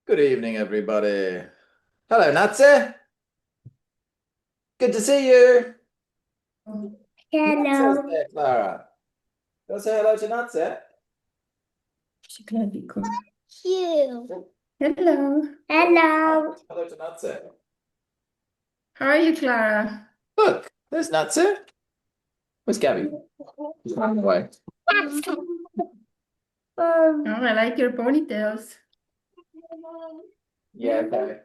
Good evening, everybody. Hello, Natse. Good to see you. Natse's Hello. there, Clara. Go say hello to Natse. You. Hello. Hello. Hello to Natse. How are you, Clara? Look, there's Natse. Where's Gabby? She's running away. Oh, I like your ponytails. Yeah, okay.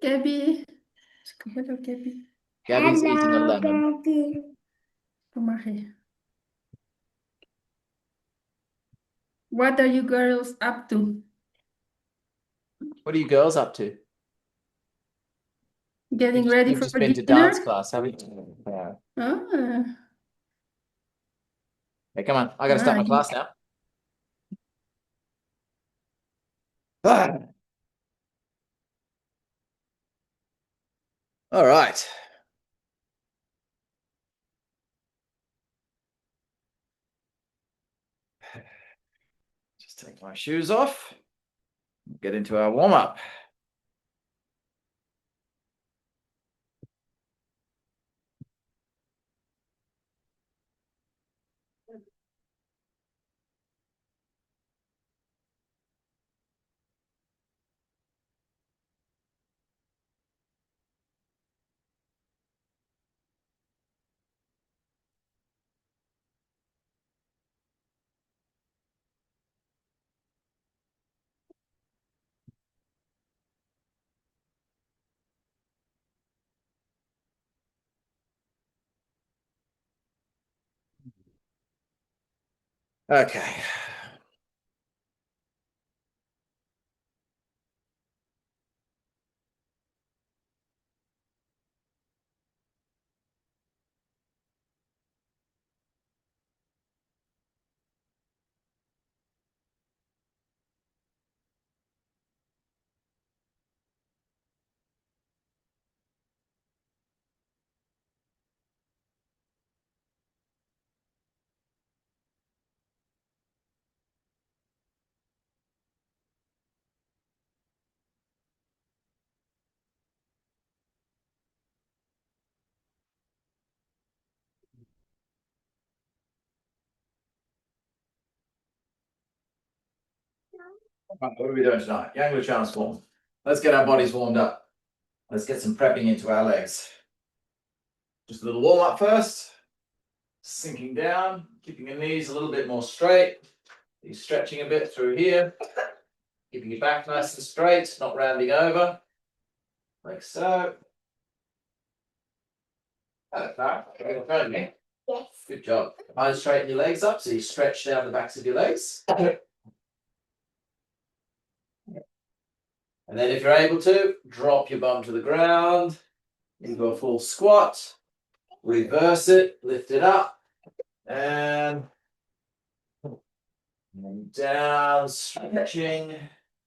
Gabby. Hello, Gabby. Gabby's eating a lemon. Daddy. Kom maar hier. What are you girls up to? What are you girls up to? Getting ready You've for just been to dinner? dance class, haven't you? Yeah. Ah, Hey, come on. I gotta start my you- class now. Ah. All right. Just take my shoes off. Get into our warm-up. Okay. Right, what are we doing tonight? Yang Luchan's form. Let's get our bodies warmed up. Let's get some prepping into our legs. Just a little warm up first. Sinking down, keeping your knees a little bit more straight. You're stretching a bit through here. Keeping your back nice and straight, not rounding over. Like so. Yes. Good job. Eyes straighten your legs up so you stretch down the backs of your legs. And then if you're able to, drop your bum to the ground into a full squat. Reverse it, lift it up, and down, stretching,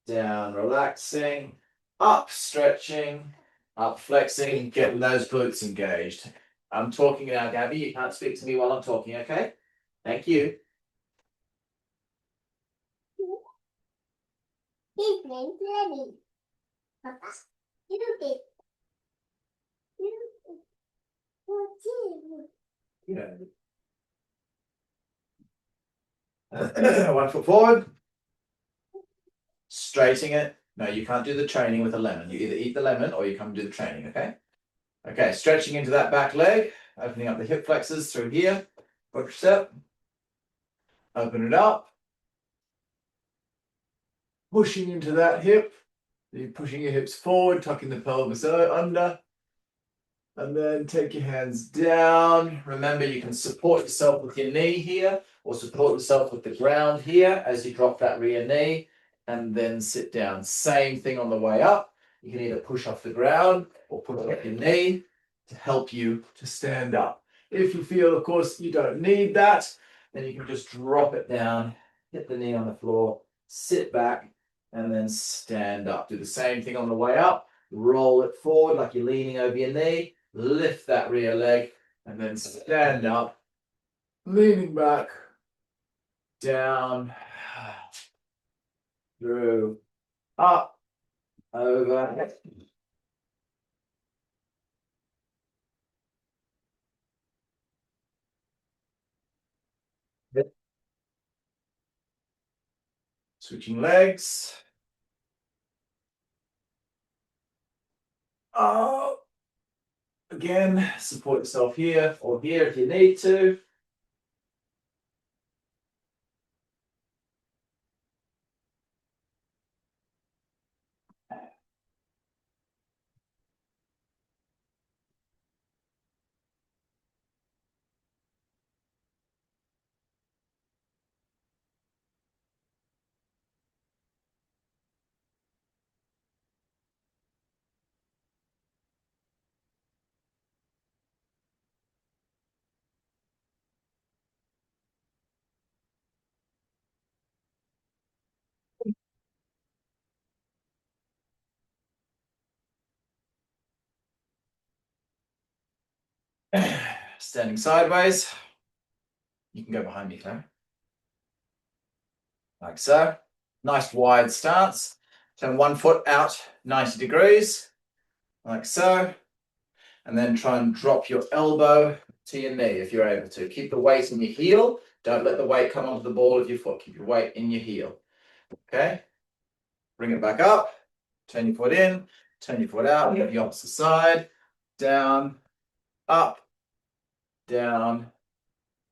down, relaxing, up, stretching, up, flexing, getting those glutes engaged. I'm talking now, Gabby. You can't speak to me while I'm talking, okay? Thank you. He's playing Daddy. Papa, you did. You did. Yeah. 1 foot forward. Straightening it. No, you can't do the training with a lemon. You either eat the lemon or you come do the training, okay? Okay, stretching into that back leg, opening up the hip flexors through here. Push step. Open it up. Pushing into that hip. You're pushing your hips forward, tucking the pelvis under. And then take your hands down. Remember, you can support yourself with your knee here or support yourself with the ground here as you drop that rear knee and then sit down. Same thing on the way up. You can either push off the ground or push off your knee to help you to stand up. If you feel, of course, you don't need that, then you can just drop it down, hit the knee on the floor, sit back, and then stand up. Do the same thing on the way up. Roll it forward like you're leaning over your knee. Lift that rear leg and then stand up, leaning back, down, through, up, over. Switching legs. Oh, again, support yourself here or here if you need to. Standing sideways. You can go behind me, Claire. Like so. Nice wide stance. Turn one foot out 90 degrees, like so. And then try and drop your elbow to your knee if you're able to. Keep the weight in your heel. Don't let the weight come onto the ball of your foot. Keep your weight in your heel. Okay? Bring it back up. Turn your foot in. Turn your foot out. Go the opposite side. Down. Up. Down.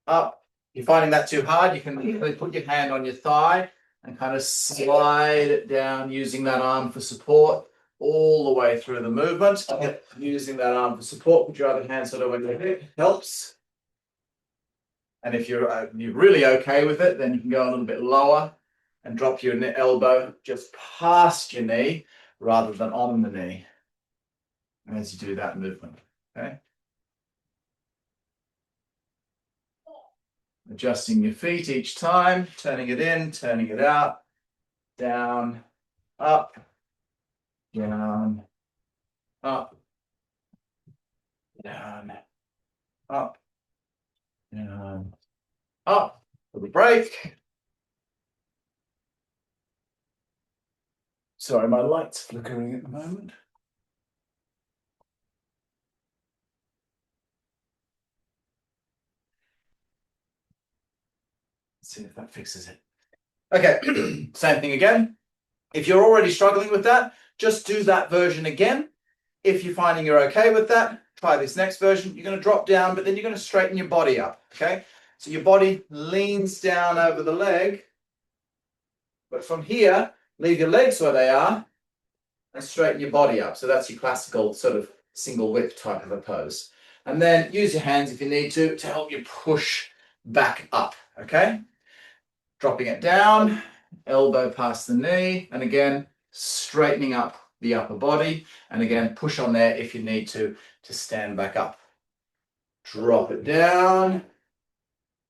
Up. If you're finding that too hard, you can put your hand on your thigh and kind of slide it down using that arm for support all the way through the movement. Using that arm for support, put your other hand sort of on your hip, helps. And if you're really okay with it, then you can go a little bit lower and drop your elbow just past your knee rather than on the knee as you do that movement, okay? Adjusting your feet each time, turning it in, turning it out, down, up, down, up, down, up, down, up. Little break. Sorry, my light's flickering at the moment. Let's see if that fixes it. Okay, same thing again. If you're already struggling with that, just do that version again. If you're finding you're okay with that, try this next version. You're going to drop down, but then you're going to straighten your body up, okay? So your body leans down over the leg, but from here, leave your legs where they are and straighten your body up. So that's your classical sort of single whip type of a pose. And then use your hands if you need to help you push back up, okay? Dropping it down, elbow past the knee, and again, straightening up the upper body. And again, push on there if you need to stand back up. Drop it down,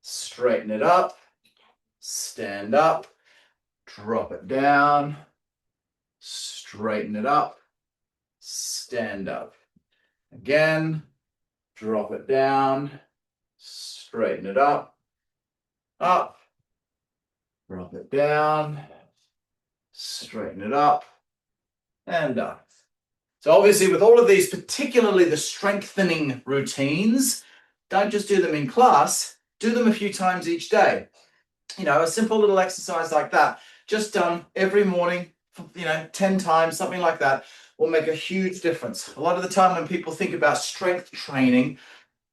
straighten it up, stand up, drop it down, straighten it up, stand up. Again, drop it down, straighten it up, drop it down, straighten it up, and done. So obviously with all of these, particularly the strengthening routines, don't just do them in class, do them a few times each day. You know, a simple little exercise like that, just done every morning, 10 times, something like that, will make a huge difference. A lot of the time when people think about strength training,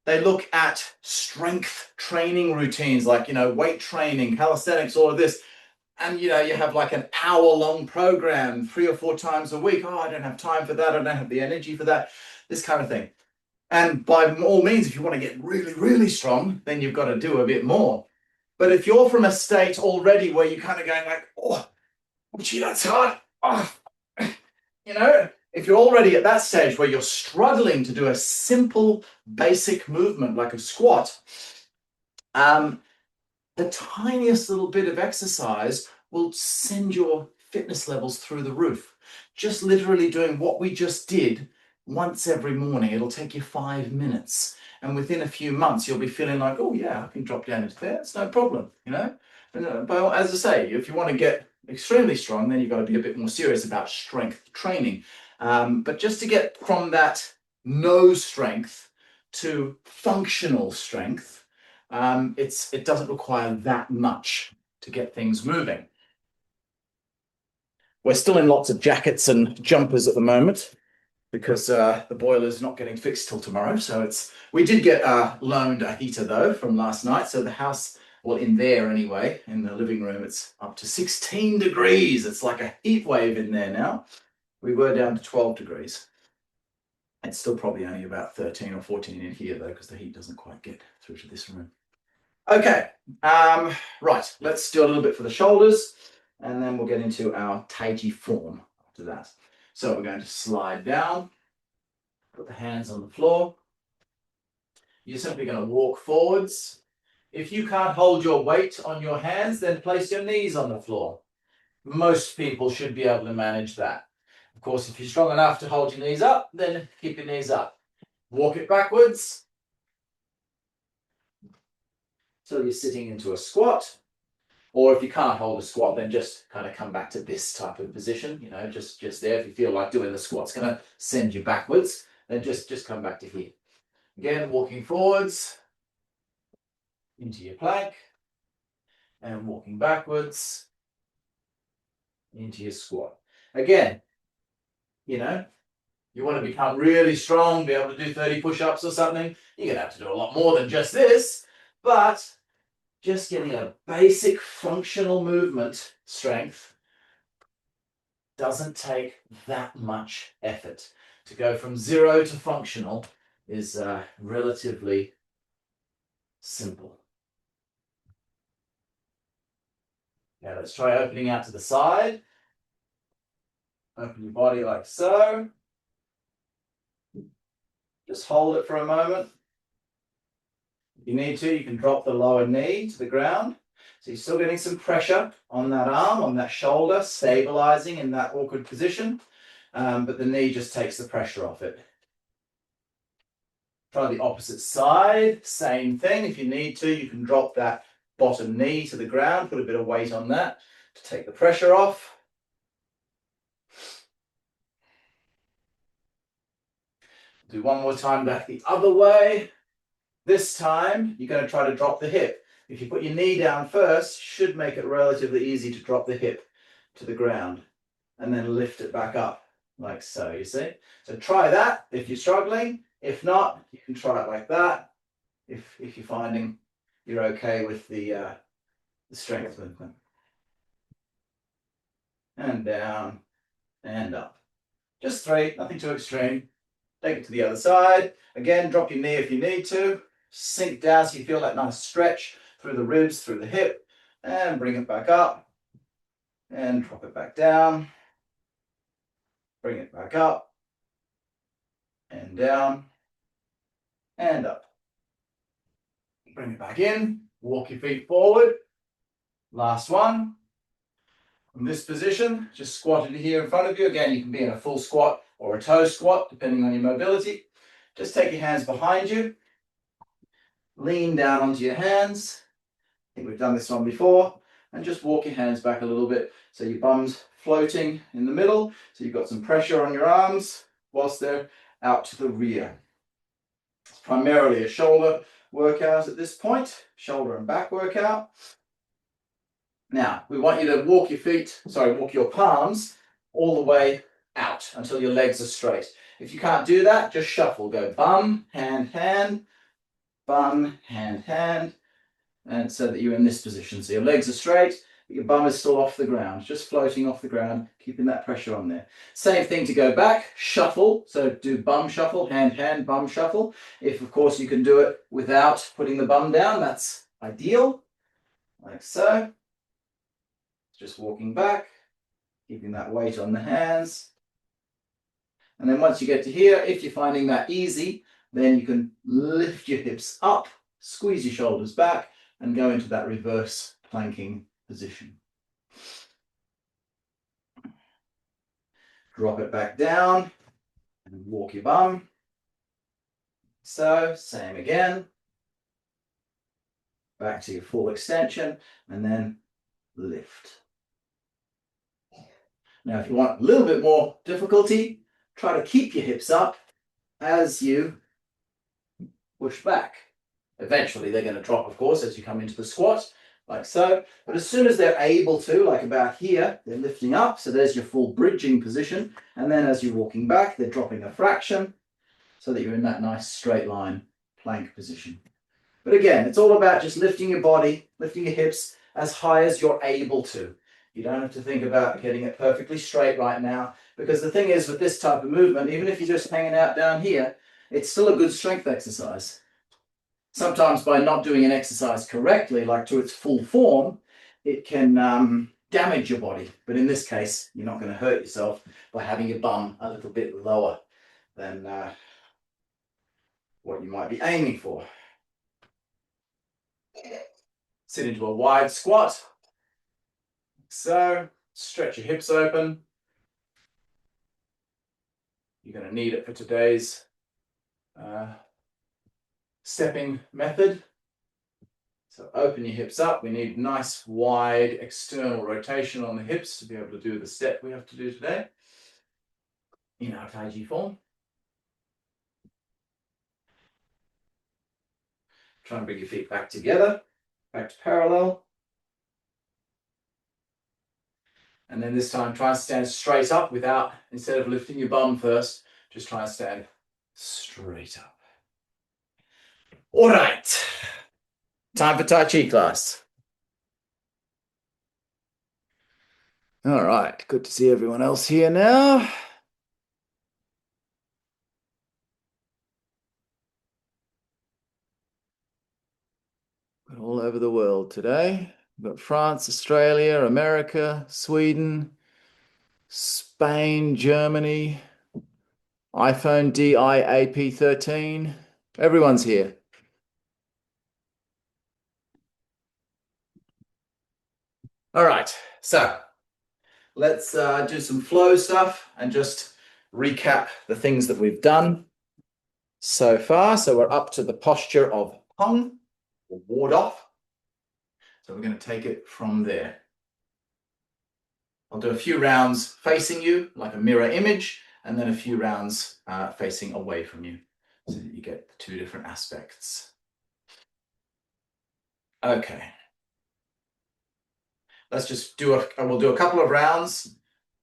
they look at strength training routines like, weight training, calisthenics, all of this. And, you have like an hour-long program 3 or 4 times a week. Oh, I don't have time for that. I don't have the energy for that. This kind of thing. And by all means, if you want to get really, really strong, then you've got to do a bit more. But if you're from a state already where you're kind of going like, oh, gee, that's hard. Oh. If you're already at that stage where you're struggling to do a simple, basic movement like a squat, the tiniest little bit of exercise will send your fitness levels through the roof. Just literally doing what we just did once every morning. It'll take you 5 minutes. And within a few months, you'll be feeling like, oh yeah, I can drop down into there. It's no problem, But as I say, if you want to get extremely strong, then you've got to be a bit more serious about strength training. But just to get from that no strength to functional strength, it doesn't require that much to get things moving. We're still in lots of jackets and jumpers at the moment because the boiler's not getting fixed till tomorrow. So we did get loaned a heater though from last night. So the house, well, in there anyway, in the living room, it's up to 16 degrees. It's like a heat wave in there now. We were down to 12 degrees. It's still probably only about 13 or 14 in here though, because the heat doesn't quite get through to this room. Okay, right, let's do a little bit for the shoulders and then we'll get into our Taiji form after that. So we're going to slide down, put the hands on the floor. You're simply going to walk forwards. If you can't hold your weight on your hands, then place your knees on the floor. Most people should be able to manage that. Of course, if you're strong enough to hold your knees up, then keep your knees up. Walk it backwards till you're sitting into a squat. Or if you can't hold a squat, then just kind of come back to this type of position, you know, just there. If you feel like doing the squat's going to send you backwards, then just come back to here. Again, walking forwards into your plank and walking backwards into your squat. Again, you know, you want to become really strong, be able to do 30 push-ups or something, you're going to have to do a lot more than just this, but just getting a basic functional movement strength doesn't take that much effort. To go from 0 to functional is relatively simple. Now let's try opening out to the side. Open your body like so. Just hold it for a moment. If you need to, you can drop the lower knee to the ground. So you're still getting some pressure on that arm, on that shoulder, stabilizing in that awkward position. But the knee just takes the pressure off it. Try the opposite side, same thing. If you need to, you can drop that bottom knee to the ground, put a bit of weight on that to take the pressure off. Do one more time back the other way. This time, you're going to try to drop the hip. If you put your knee down first, should make it relatively easy to drop the hip to the ground and then lift it back up like so, you see? So try that if you're struggling. If not, you can try it like that if you're finding you're okay with the strength movement. And down and up. Just 3, nothing too extreme. Take it to the other side. Again, drop your knee if you need to. Sink down so you feel that nice stretch through the ribs, through the hip, and bring it back up and drop it back down. Bring it back up and down and up. Bring it back in, walk your feet forward. Last one. From this position, just squat into here in front of you. Again, you can be in a full squat or a toe squat, depending on your mobility. Just take your hands behind you. Lean down onto your hands. I think we've done this one before. And just walk your hands back a little bit so your bum's floating in the middle. So you've got some pressure on your arms whilst they're out to the rear. It's primarily a shoulder workout at this point, shoulder and back workout. Now, we want you to walk your palms all the way out until your legs are straight. If you can't do that, just shuffle. Go bum, hand, hand, bum, hand, hand, and so that you're in this position. So your legs are straight, but your bum is still off the ground, just floating off the ground, keeping that pressure on there. Same thing to go back, shuffle. So do bum shuffle, hand, hand, bum shuffle. If, of course, you can do it without putting the bum down, that's ideal, like so. Just walking back, keeping that weight on the hands. And then once you get to here, if you're finding that easy, then you can lift your hips up, squeeze your shoulders back, and go into that reverse planking position. Drop it back down and walk your bum. So, same again. Back to your full extension and then lift. Now, if you want a little bit more difficulty, try to keep your hips up as you push back. Eventually, they're going to drop, of course, as you come into the squat, like so. But as soon as they're able to, like about here, they're lifting up. So there's your full bridging position. And then as you're walking back, they're dropping a fraction so that you're in that nice straight line plank position. But again, it's all about just lifting your body, lifting your hips as high as you're able to. You don't have to think about getting it perfectly straight right now, because the thing is with this type of movement, even if you're just hanging out down here, it's still a good strength exercise. Sometimes by not doing an exercise correctly, like to its full form, it can damage your body. But in this case, you're not going to hurt yourself by having your bum a little bit lower than what you might be aiming for. Sit into a wide squat. So, stretch your hips open. You're going to need it for today's stepping method. So open your hips up. We need nice wide external rotation on the hips to be able to do the step we have to do today in our Taiji form. Try and bring your feet back together, back to parallel. And then this time, try and stand straight up instead of lifting your bum first, just try and stand straight up. All right, time for Tai Chi class. All right, good to see everyone else here now. All over the world today. We've got France, Australia, America, Sweden, Spain, Germany, iPhone DIAP13. Everyone's here. All right, so let's do some flow stuff and just recap the things that we've done so far. So we're up to the posture of hung, or ward off. So we're going to take it from there. I'll do a few rounds facing you, like a mirror image, and then a few rounds facing away from you, so that you get the two different aspects. Okay. Let's just we'll do a couple of rounds.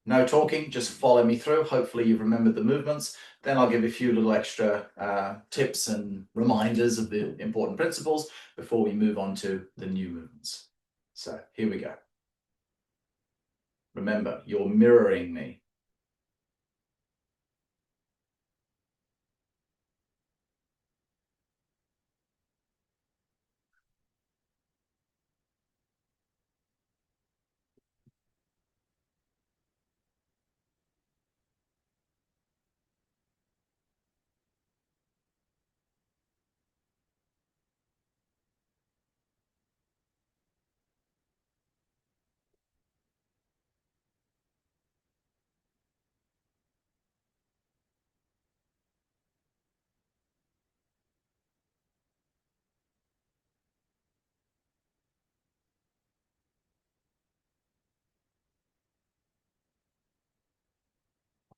No talking, just follow me through. Hopefully you've remembered the movements. Then I'll give you a few little extra tips and reminders of the important principles before we move on to the new movements. So here we go. Remember, you're mirroring me.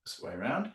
This way around.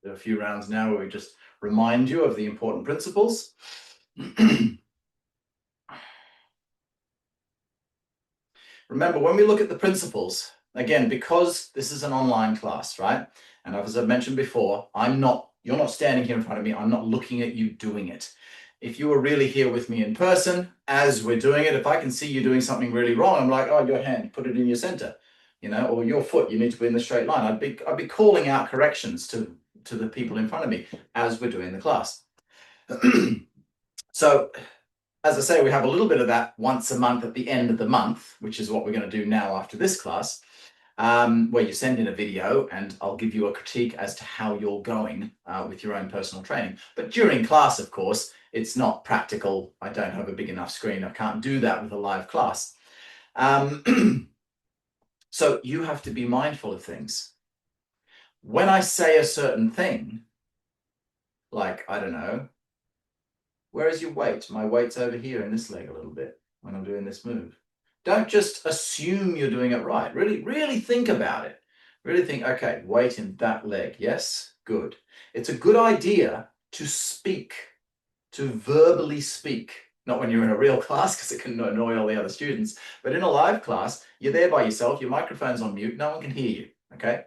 There are a few rounds now where we just remind you of the important principles. Remember, when we look at the principles, again, because this is an online class, right? And as I've mentioned before, you're not standing here in front of me. I'm not looking at you doing it. if you were really here with me in person as we're doing it, if I can see you doing something really wrong, I'm like, oh, your hand, put it in your center, you know, or your foot, you need to be in the straight line. I'd be calling out corrections to the people in front of me as we're doing the class. So, as I say, we have a little bit of that once a month at the end of the month, which is what we're going to do now after this class, where you send in a video and I'll give you a critique as to how you're going with your own personal training. But during class, of course, it's not practical. I don't have a big enough screen. I can't do that with a live class. So you have to be mindful of things. When I say a certain thing, like, I don't know, where is your weight? My weight's over here in this leg a little bit when I'm doing this move. Don't just assume you're doing it right. Really think about it. Really think, okay, weight in that leg. Yes, good. It's a good idea to speak, to verbally speak. Not when you're in a real class because it can annoy all the other students, but in a live class, you're there by yourself, your microphone's on mute, no one can hear you, okay?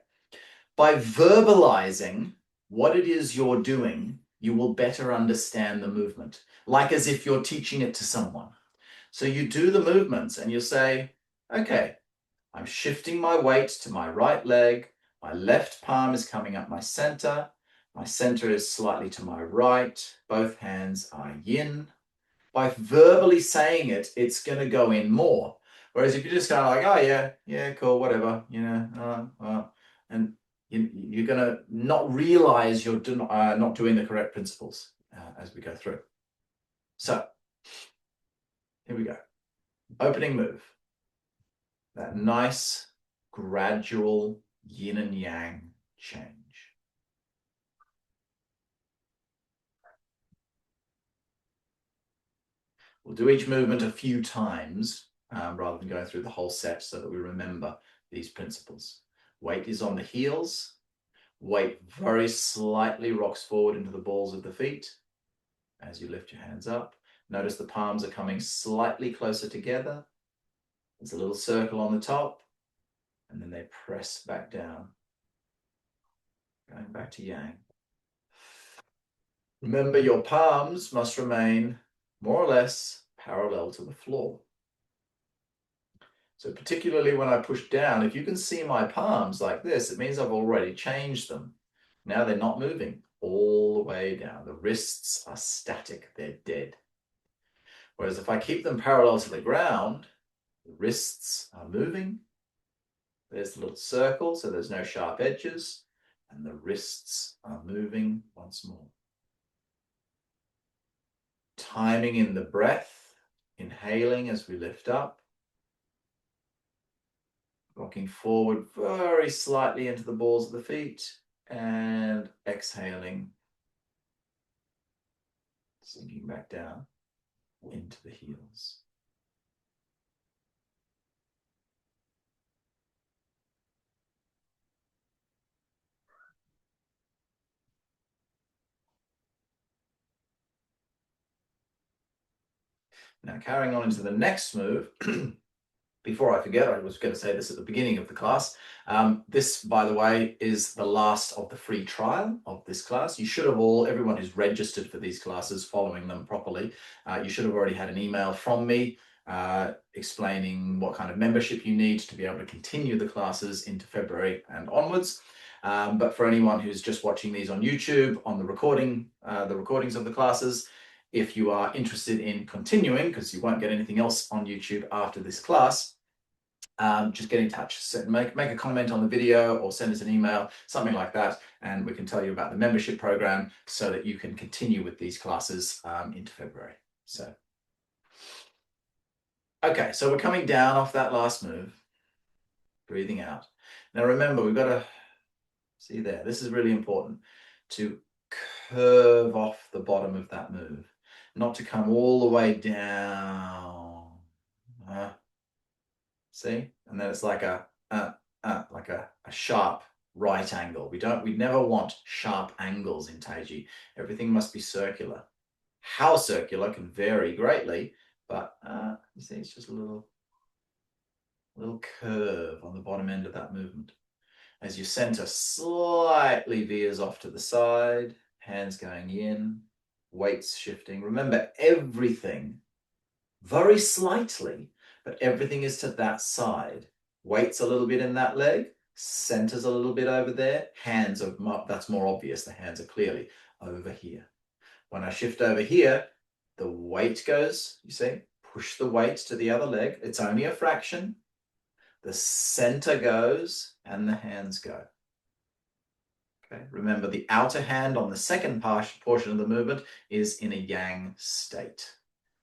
By verbalizing what it is you're doing, you will better understand the movement, like as if you're teaching it to someone. So you do the movements and you say, okay, I'm shifting my weight to my right leg. My left palm is coming up my center. My center is slightly to my right. Both hands are yin. By verbally saying it, it's going to go in more. Whereas if you're just kind of like, oh yeah, cool, whatever, you know, and you're going to not realize you're not doing the correct principles as we go through. So here we go. Opening move. That nice, gradual yin and yang change. We'll do each movement a few times rather than going through the whole set so that we remember these principles. Weight is on the heels. Weight very slightly rocks forward into the balls of the feet as you lift your hands up. Notice the palms are coming slightly closer together. There's a little circle on the top, and then they press back down. Going back to yang. Remember, your palms must remain more or less parallel to the floor. So particularly when I push down, if you can see my palms like this, it means I've already changed them. Now they're not moving all the way down. The wrists are static, they're dead. Whereas if I keep them parallel to the ground, the wrists are moving. There's the little circle, so there's no sharp edges, and the wrists are moving once more. Timing in the breath, inhaling as we lift up. Rocking forward very slightly into the balls of the feet and exhaling, sinking back down into the heels. Now carrying on into the next move, before I forget, I was going to say this at the beginning of the class. This, by the way, is the last of the free trial of this class. You should have everyone who's registered for these classes, following them properly, you should have already had an email from me explaining what kind of membership you need to be able to continue the classes into February and onwards. But for anyone who's just watching these on YouTube, on the recordings of the classes, if you are interested in continuing, because you won't get anything else on YouTube after this class, just get in touch. Make a comment on the video or send us an email, something like that, and we can tell you about the membership program so that you can continue with these classes into February. So, okay, so we're coming down off that last move, breathing out. Now remember, we've got to see there. This is really important to curve off the bottom of that move. Not to come all the way down. See? And then it's like a sharp right angle. We never want sharp angles in Taiji. Everything must be circular. How circular can vary greatly, but you see, it's just a little curve on the bottom end of that movement. As your center slightly veers off to the side, hands going in, weights shifting. Remember, everything, very slightly, but everything is to that side. Weight's a little bit in that leg, center's a little bit over there, hands are, that's more obvious, the hands are clearly over here. When I shift over here, the weight goes, you see, push the weight to the other leg. It's only a fraction. The center goes and the hands go. Okay. Remember, the outer hand on the second portion of the movement is in a yang state.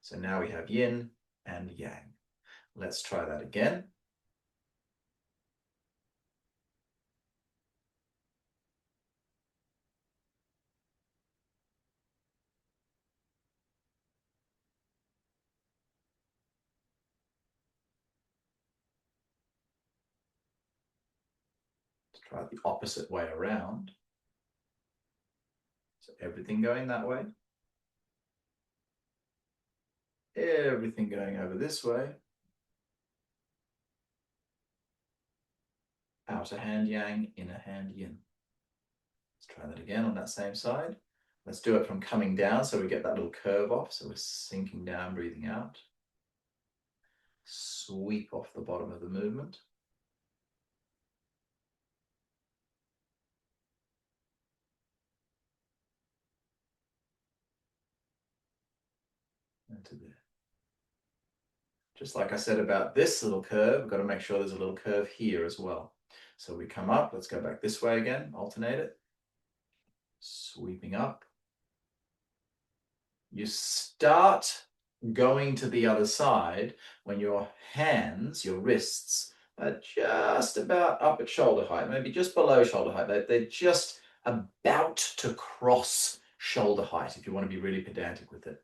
So now we have yin and yang. Let's try that again. Let's try it the opposite way around. So everything going that way. Everything going over this way. Outer hand yang, inner hand yin. Let's try that again on that same side. Let's do it from coming down so we get that little curve off. So we're sinking down, breathing out. Sweep off the bottom of the movement. And to there. Just like I said about this little curve, we've got to make sure there's a little curve here as well. So we come up, let's go back this way again, alternate it. Sweeping up. You start going to the other side when your hands, your wrists, are just about up at shoulder height, maybe just below shoulder height. They're just about to cross shoulder height, if you want to be really pedantic with it.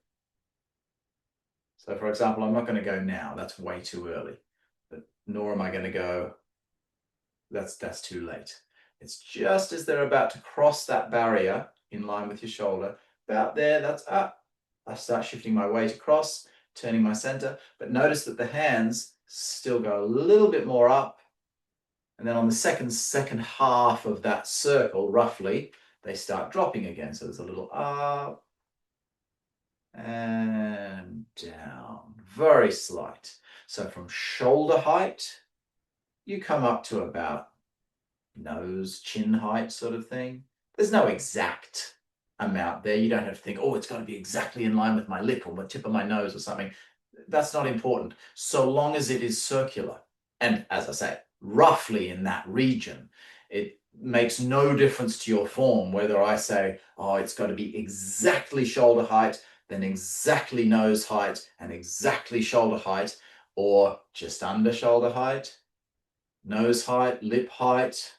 So for example, I'm not going to go now, that's way too early, but nor am I going to go, that's too late. It's just as they're about to cross that barrier in line with your shoulder, about there, that's up. I start shifting my weight across, turning my center, but notice that the hands still go a little bit more up. And then on the second half of that circle, roughly, they start dropping again. So there's a little up and down, very slight. So from shoulder height, you come up to about nose, chin height sort of thing. There's no exact amount there. You don't have to think, oh, it's got to be exactly in line with my lip or the tip of my nose or something. That's not important, so long as it is circular. And as I say, roughly in that region. It makes no difference to your form whether I say, oh, it's got to be exactly shoulder height, then exactly nose height, and exactly shoulder height, or just under shoulder height, nose height, lip height,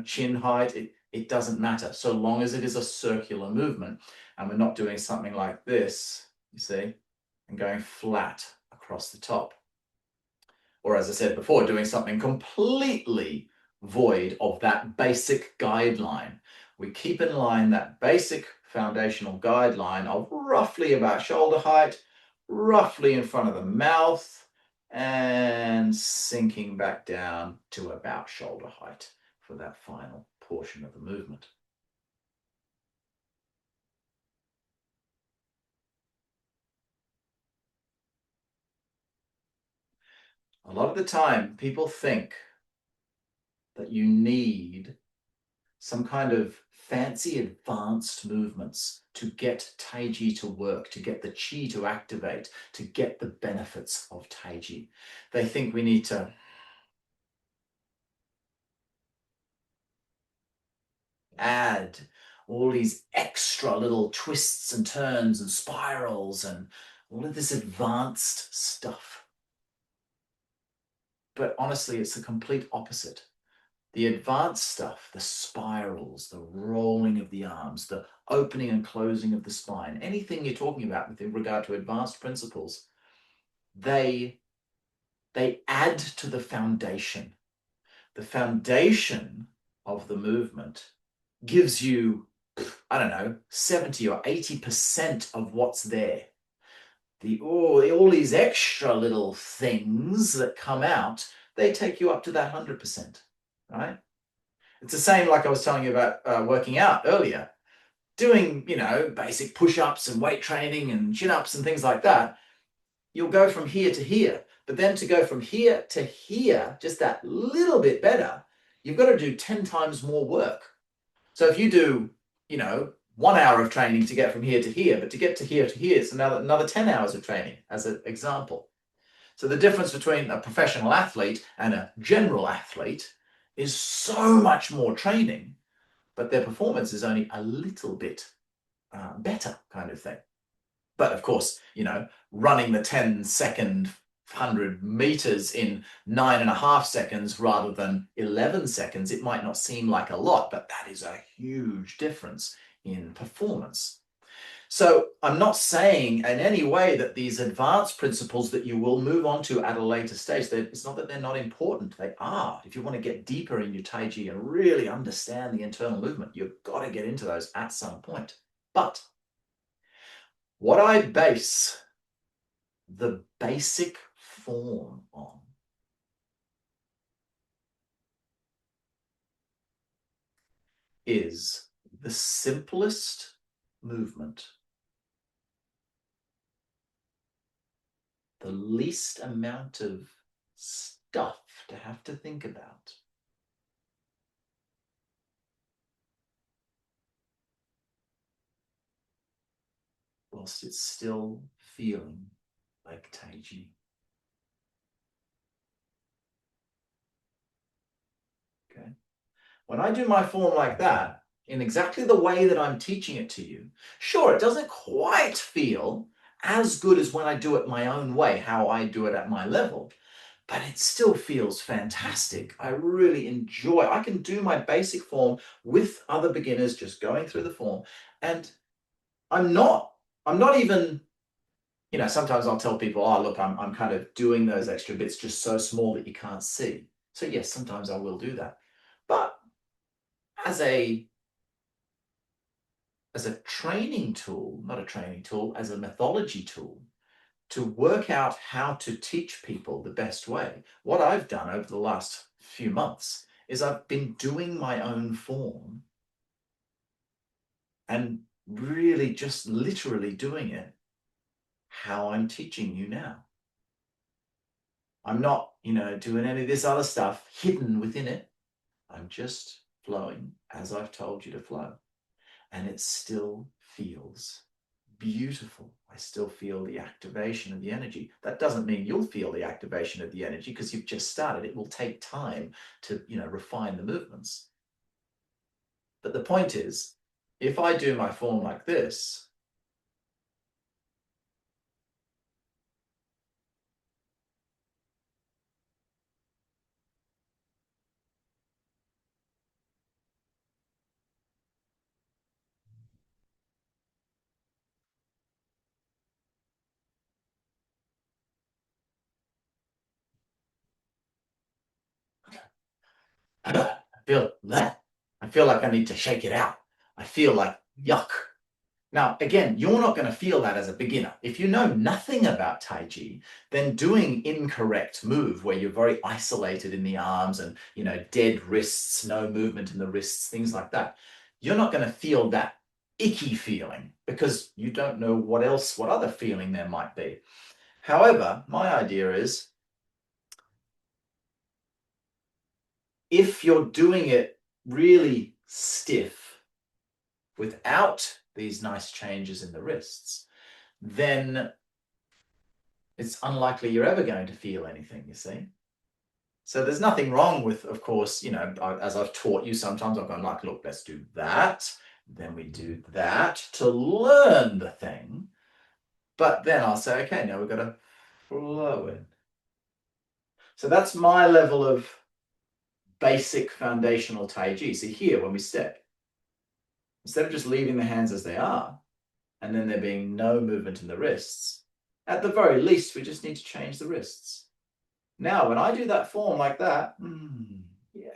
chin height. It doesn't matter, so long as it is a circular movement and we're not doing something like this, you see, and going flat across the top. Or as I said before, doing something completely void of that basic guideline. We keep in line that basic foundational guideline of roughly about shoulder height, roughly in front of the mouth, and sinking back down to about shoulder height for that final portion of the movement. A lot of the time, people think that you need some kind of fancy advanced movements to get Taiji to work, to get the chi to activate, to get the benefits of Taiji. They think we need to add all these extra little twists and turns and spirals and all of this advanced stuff. But honestly, it's the complete opposite. The advanced stuff, the spirals, the rolling of the arms, the opening and closing of the spine, anything you're talking about with regard to advanced principles, they add to the foundation. The foundation of the movement gives you, I don't know, 70 or 80% of what's there. All these extra little things that come out, they take you up to that 100%, right? It's the same like I was telling you about working out earlier. doing, basic push-ups and weight training and chin-ups and things like that, you'll go from here to here. But then to go from here to here, just that little bit better, you've got to do 10 times more work. So if you do, 1 hour of training to get from here to here, but to get to here, it's another 10 hours of training as an example. So the difference between a professional athlete and a general athlete is so much more training, but their performance is only a little bit better kind of thing. But of course, running the 10-second 100 meters in 9.5 seconds rather than 11 seconds, it might not seem like a lot, but that is a huge difference in performance. So I'm not saying in any way that these advanced principles that you will move on to at a later stage, it's not that they're not important. They are. If you want to get deeper in your Taiji and really understand the internal movement, you've got to get into those at some point. But what I base the basic form on is the simplest movement, the least amount of stuff to have to think about. Whilst it's still feeling like Taiji. Okay. When I do my form like that, in exactly the way that I'm teaching it to you, sure, it doesn't quite feel as good as when I do it my own way, how I do it at my level, but it still feels fantastic. I really enjoy. I can do my basic form with other beginners, just going through the form, and I'm not even, sometimes I'll tell people, oh, look, I'm kind of doing those extra bits just so small that you can't see. So yes, sometimes I will do that. But as a training tool, not a training tool, as a methodology tool, to work out how to teach people the best way, what I've done over the last few months is I've been doing my own form and really just literally doing it how I'm teaching you now. I'm not, doing any of this other stuff hidden within it. I'm just flowing as I've told you to flow. And it still feels beautiful. I still feel the activation of the energy. That doesn't mean you'll feel the activation of the energy because you've just started. It will take time to, refine the movements. But the point is, if I do my form like this, I feel like I need to shake it out. I feel like yuck. Now, again, you're not going to feel that as a beginner. If you know nothing about Taiji, then doing incorrect move where you're very isolated in the arms and, dead wrists, no movement in the wrists, things like that, you're not going to feel that icky feeling because you don't know what other feeling there might be. However, my idea is if you're doing it really stiff without these nice changes in the wrists, then it's unlikely you're ever going to feel anything, you see. So there's nothing wrong with, of course, as I've taught you, sometimes I've gone like, look, let's do that. Then we do that to learn the thing. But then I'll say, okay, now we've got to flow in. So that's my level of basic foundational Taiji. See here, when we step, instead of just leaving the hands as they are, and then there being no movement in the wrists, at the very least, we just need to change the wrists. Now, when I do that form like that, yeah,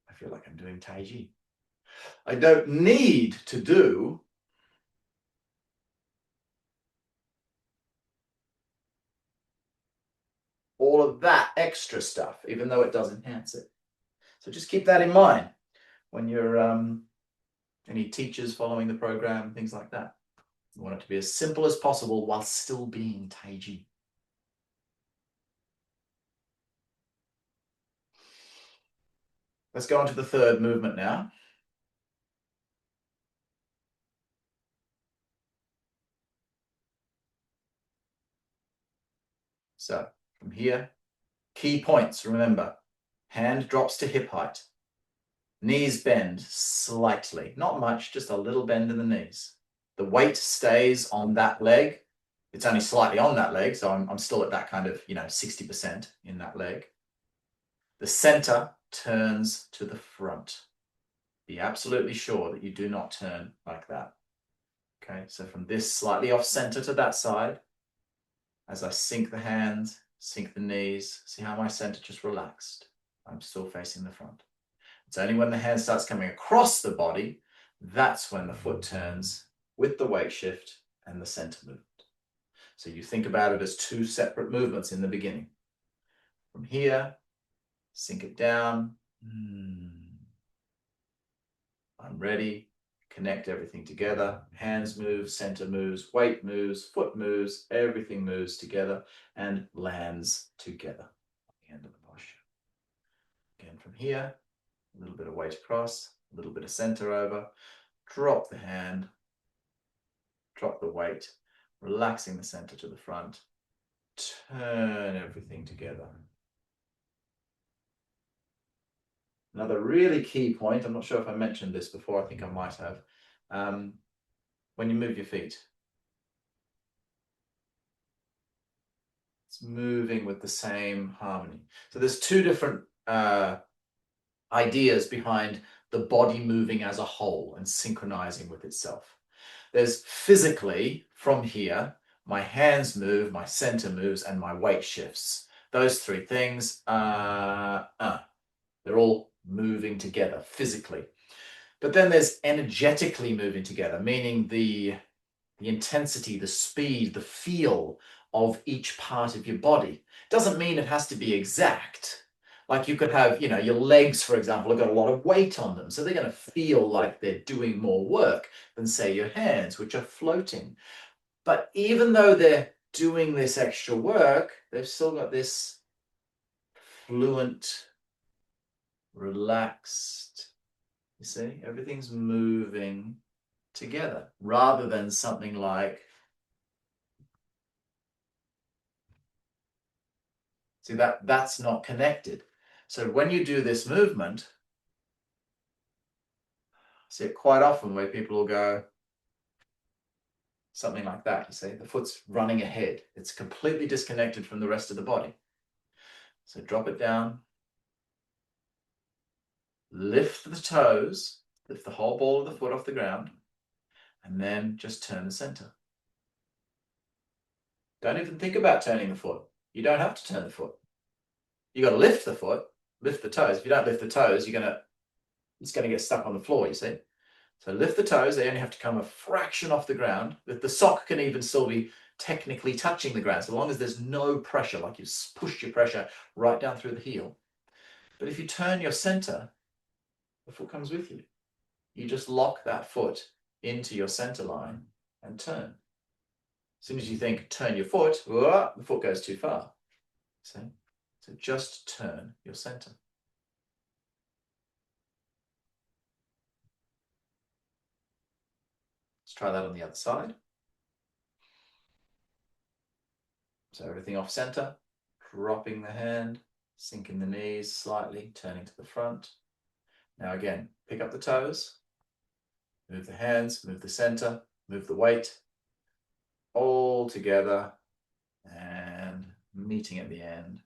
I feel like I'm doing Taiji. I don't need to do all of that extra stuff, even though it does enhance it. So just keep that in mind when you're Any teachers following the program, things like that. You want it to be as simple as possible while still being Taiji. Let's go on to the third movement now. So from here, key points, remember, hand drops to hip height. Knees bend slightly, not much, just a little bend in the knees. The weight stays on that leg. It's only slightly on that leg, so I'm still at that kind of, 60% in that leg. The center turns to the front. Be absolutely sure that you do not turn like that. Okay, so from this slightly off center to that side, as I sink the hands, sink the knees, see how my center just relaxed. I'm still facing the front. It's only when the hand starts coming across the body, that's when the foot turns with the weight shift and the center movement. So you think about it as two separate movements in the beginning. From here, sink it down. I'm ready. Connect everything together. Hands move, center moves, weight moves, foot moves, everything moves together and lands together at the end of the posture. Again, from here, a little bit of weight across, a little bit of center over, drop the hand, drop the weight, relaxing the center to the front, turn everything together. Another really key point, I'm not sure if I mentioned this before, I think I might have, when you move your feet. It's moving with the same harmony. So there's two different ideas behind the body moving as a whole and synchronizing with itself. There's physically, from here, my hands move, my center moves, and my weight shifts. Those three things, they're all moving together physically. But then there's energetically moving together, meaning the intensity, the speed, the feel of each part of your body. Doesn't mean it has to be exact. Like you could have, your legs, for example, have got a lot of weight on them. So they're going to feel like they're doing more work than, say, your hands, which are floating. But even though they're doing this extra work, they've still got this fluent, relaxed, you see, everything's moving together rather than something like, see, that's not connected. So when you do this movement, I see it quite often where people will go something like that. You see, the foot's running ahead. It's completely disconnected from the rest of the body. So drop it down, lift the toes, lift the whole ball of the foot off the ground, and then just turn the center. Don't even think about turning the foot. You don't have to turn the foot. You got to lift the foot, lift the toes. If you don't lift the toes, it's going to get stuck on the floor, you see. So lift the toes. They only have to come a fraction off the ground. The sock can even still be technically touching the ground, so long as there's no pressure, like you push your pressure right down through the heel. But if you turn your center, the foot comes with you. You just lock that foot into your center line and turn. As soon as you think, turn your foot, the foot goes too far. See? So just turn your center. Let's try that on the other side. So everything off center, dropping the hand, sinking the knees slightly, turning to the front. Now again, pick up the toes, move the hands, move the center, move the weight, all together and meeting at the end.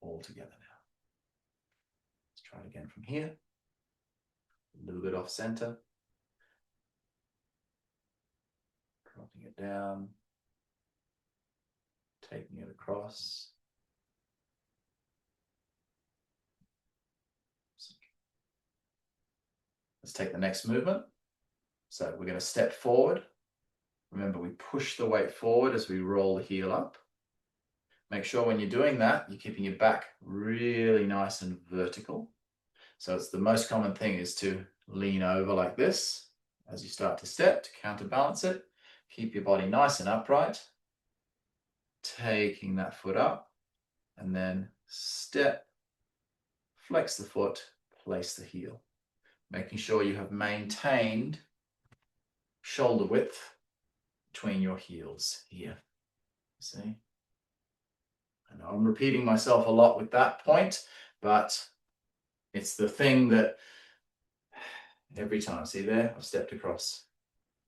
All together now. Let's try it again from here. A little bit off center. Dropping it down. Taking it across. Let's take the next movement. So we're going to step forward. Remember, we push the weight forward as we roll the heel up. Make sure when you're doing that, you're keeping your back really nice and vertical. So it's the most common thing is to lean over like this as you start to step to counterbalance it. Keep your body nice and upright. Taking that foot up and then step, flex the foot, place the heel. Making sure you have maintained shoulder width between your heels here. See? I know I'm repeating myself a lot with that point, but it's the thing that every time, see there, I've stepped across.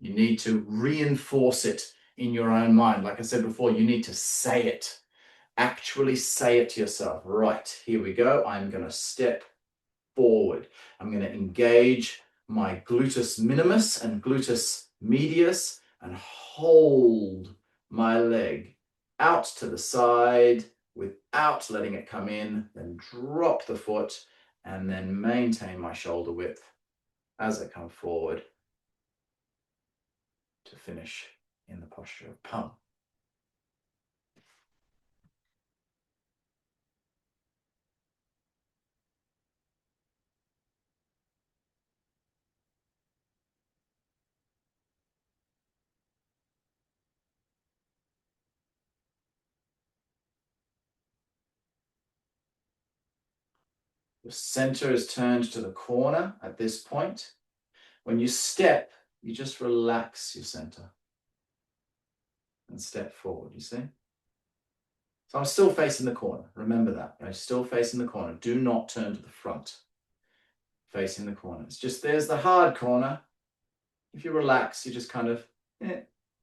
You need to reinforce it in your own mind. Like I said before, you need to say it. Actually say it to yourself. Right, here we go. I'm going to step forward. I'm going to engage my gluteus minimus and gluteus medius and hold my leg out to the side without letting it come in, then drop the foot and then maintain my shoulder width as I come forward to finish in the posture of pum. The center is turned to the corner at this point. When you step, you just relax your center and step forward, you see? So I'm still facing the corner. Remember that. I'm still facing the corner. Do not turn to the front. Facing the corner. It's just there's the hard corner. If you relax, you just kind of,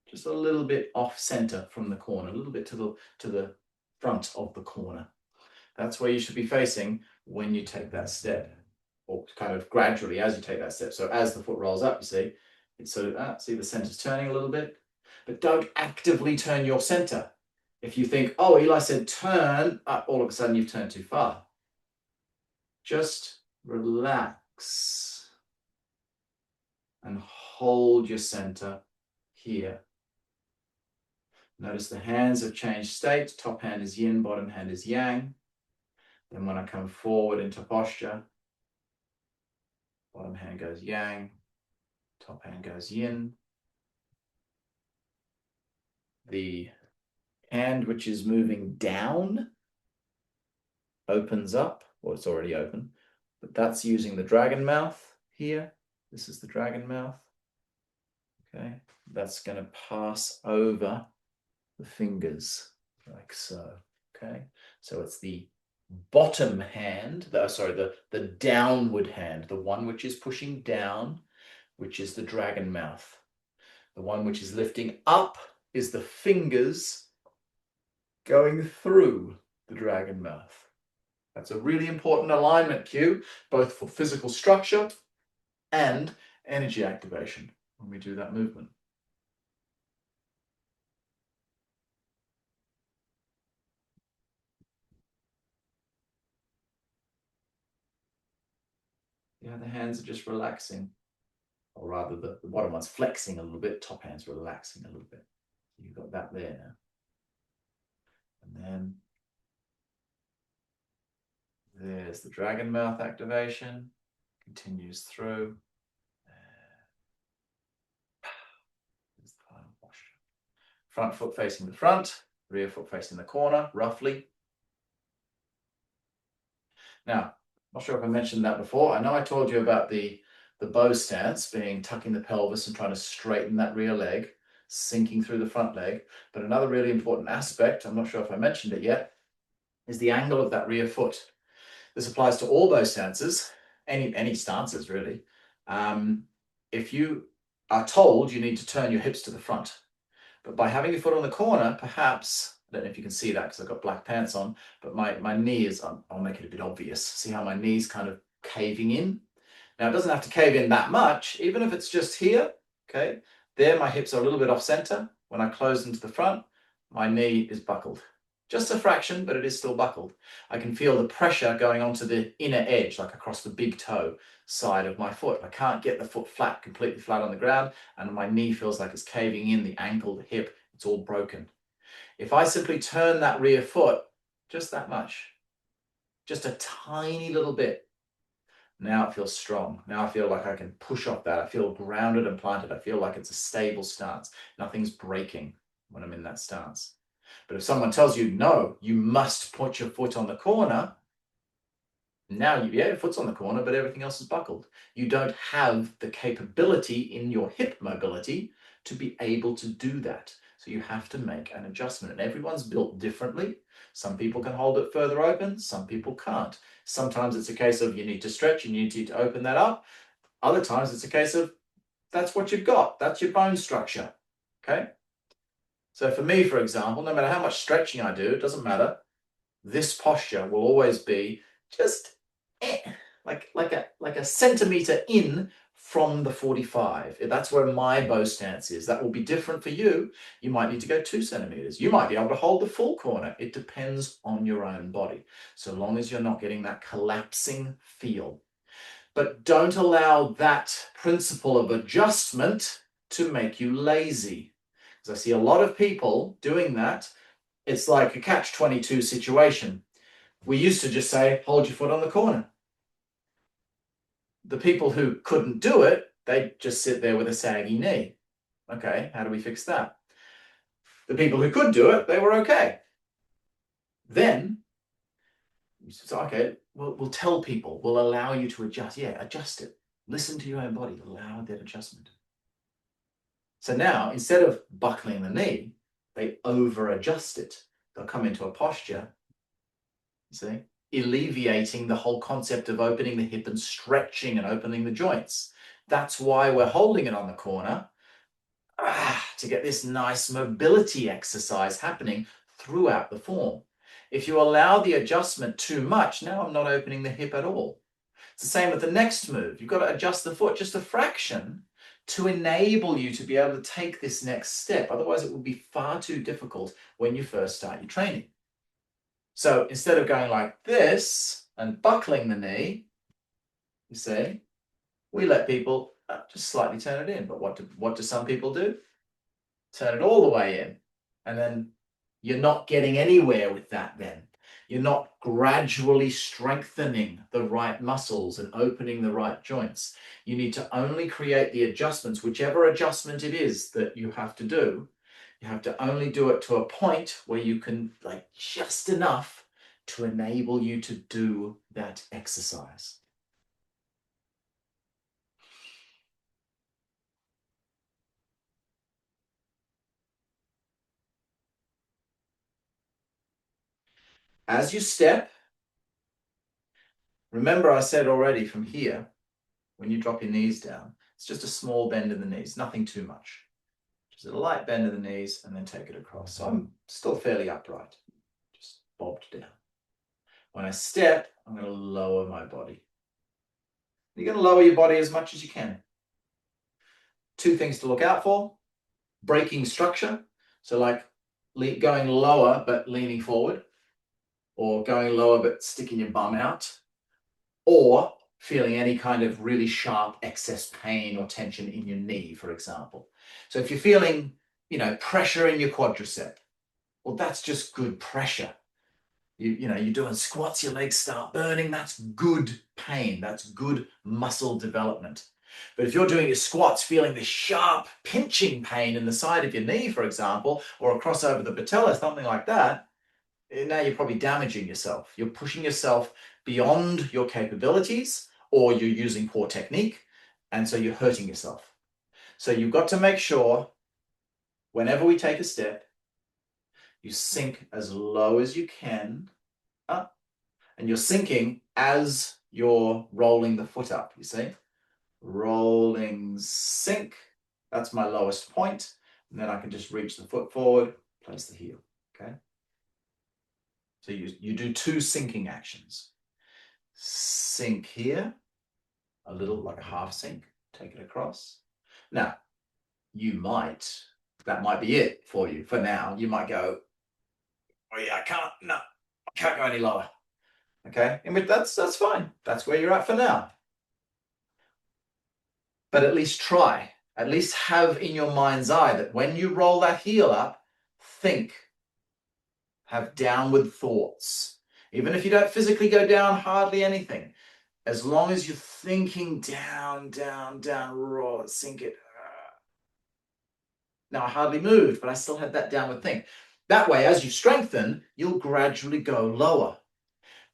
just a little bit off center from the corner, a little bit to the front of the corner. That's where you should be facing when you take that step, or kind of gradually as you take that step. So as the foot rolls up, you see, it's sort of, see the center's turning a little bit, but don't actively turn your center. If you think, oh, Eli said turn, all of a sudden you've turned too far. Just relax and hold your center here. Notice the hands have changed state. Top hand is yin, bottom hand is yang. Then when I come forward into posture, bottom hand goes yang, top hand goes yin. The hand which is moving down opens up, or it's already open, but that's using the dragon mouth here. This is the dragon mouth. Okay, that's going to pass over the fingers like so. Okay, so it's the bottom hand, the downward hand, the one which is pushing down, which is the dragon mouth. The one which is lifting up is the fingers going through the dragon mouth. That's a really important alignment cue, both for physical structure and energy activation when we do that movement. Yeah, the hands are just relaxing, or rather the bottom one's flexing a little bit, top hand's relaxing a little bit. You've got that there now. And then there's the dragon mouth activation, continues through. There's the final posture. Front foot facing the front, rear foot facing the corner, roughly. Now, not sure if I mentioned that before. I know I told you about the bow stance being tucking the pelvis and trying to straighten that rear leg, sinking through the front leg. But another really important aspect, I'm not sure if I mentioned it yet, is the angle of that rear foot. This applies to all bow stances, any stances really. If you are told you need to turn your hips to the front, but by having your foot on the corner, perhaps, I don't know if you can see that because I've got black pants on, but my knee is, I'll make it a bit obvious. See how my knee's kind of caving in? Now it doesn't have to cave in that much, even if it's just here, okay? There my hips are a little bit off center. When I close them to the front, my knee is buckled. Just a fraction, but it is still buckled. I can feel the pressure going onto the inner edge, like across the big toe side of my foot. I can't get the foot flat, completely flat on the ground, and my knee feels like it's caving in, the ankle, the hip, it's all broken. If I simply turn that rear foot, just that much, just a tiny little bit, Now it feels strong. Now I feel like I can push off that. I feel grounded and planted. I feel like it's a stable stance. Nothing's breaking when I'm in that stance. But if someone tells you, no, you must put your foot on the corner, now your foot's on the corner, but everything else is buckled. You don't have the capability in your hip mobility to be able to do that. So you have to make an adjustment, and everyone's built differently. Some people can hold it further open, some people can't. Sometimes it's a case of you need to stretch, you need to open that up. Other times it's a case of that's what you've got, that's your bone structure, okay? So for me, for example, no matter how much stretching I do, it doesn't matter. This posture will always be just like a centimeter in from the 45. That's where my bow stance is. That will be different for you. You might need to go 2 centimeters. You might be able to hold the full corner. It depends on your own body, so long as you're not getting that collapsing feel. But don't allow that principle of adjustment to make you lazy. Because I see a lot of people doing that. It's like a catch-22 situation. We used to just say, hold your foot on the corner. The people who couldn't do it, they'd just sit there with a saggy knee. Okay, how do we fix that? The people who could do it, they were okay. Then, so okay, we'll tell people, we'll allow you to adjust. Yeah, adjust it. Listen to your own body, allow that adjustment. So now, instead of buckling the knee, they over-adjust it. They'll come into a posture, you see, alleviating the whole concept of opening the hip and stretching and opening the joints. That's why we're holding it on the corner, to get this nice mobility exercise happening throughout the form. If you allow the adjustment too much, now I'm not opening the hip at all. It's the same with the next move. You've got to adjust the foot just a fraction to enable you to be able to take this next step. Otherwise, it will be far too difficult when you first start your training. So instead of going like this and buckling the knee, you see, we let people just slightly turn it in. But what do some people do? Turn it all the way in. And then you're not getting anywhere with that then. You're not gradually strengthening the right muscles and opening the right joints. You need to only create the adjustments, whichever adjustment it is that you have to do. You have to only do it to a point where you can, like, just enough to enable you to do that exercise. As you step, remember I said already from here, when you drop your knees down, it's just a small bend in the knees, nothing too much. Just a light bend in the knees and then take it across. So I'm still fairly upright, just bobbed down. When I step, I'm going to lower my body. You're going to lower your body as much as you can. 2 things to look out for: breaking structure, so like going lower but leaning forward, or going lower but sticking your bum out, or feeling any kind of really sharp excess pain or tension in your knee, for example. So if you're feeling, pressure in your quadricep, well, that's just good pressure. You're doing squats, your legs start burning, that's good pain, that's good muscle development. But if you're doing your squats feeling this sharp pinching pain in the side of your knee, for example, or across over the patella, something like that, now you're probably damaging yourself. You're pushing yourself beyond your capabilities, or you're using poor technique, and so you're hurting yourself. So you've got to make sure whenever we take a step, you sink as low as you can up, and you're sinking as you're rolling the foot up, you see? Rolling, sink, that's my lowest point, and then I can just reach the foot forward, place the heel, okay? So you do 2 sinking actions. Sink here, a little like a half sink, take it across. Now, that might be it for you for now. You might go, oh yeah, I can't go any lower. Okay, and that's fine. That's where you're at for now. But at least try. At least have in your mind's eye that when you roll that heel up, think. Have downward thoughts. Even if you don't physically go down hardly anything, As long as you're thinking down, down, down, raw, sink it. Now I hardly moved, but I still had that downward thing. That way, as you strengthen, you'll gradually go lower.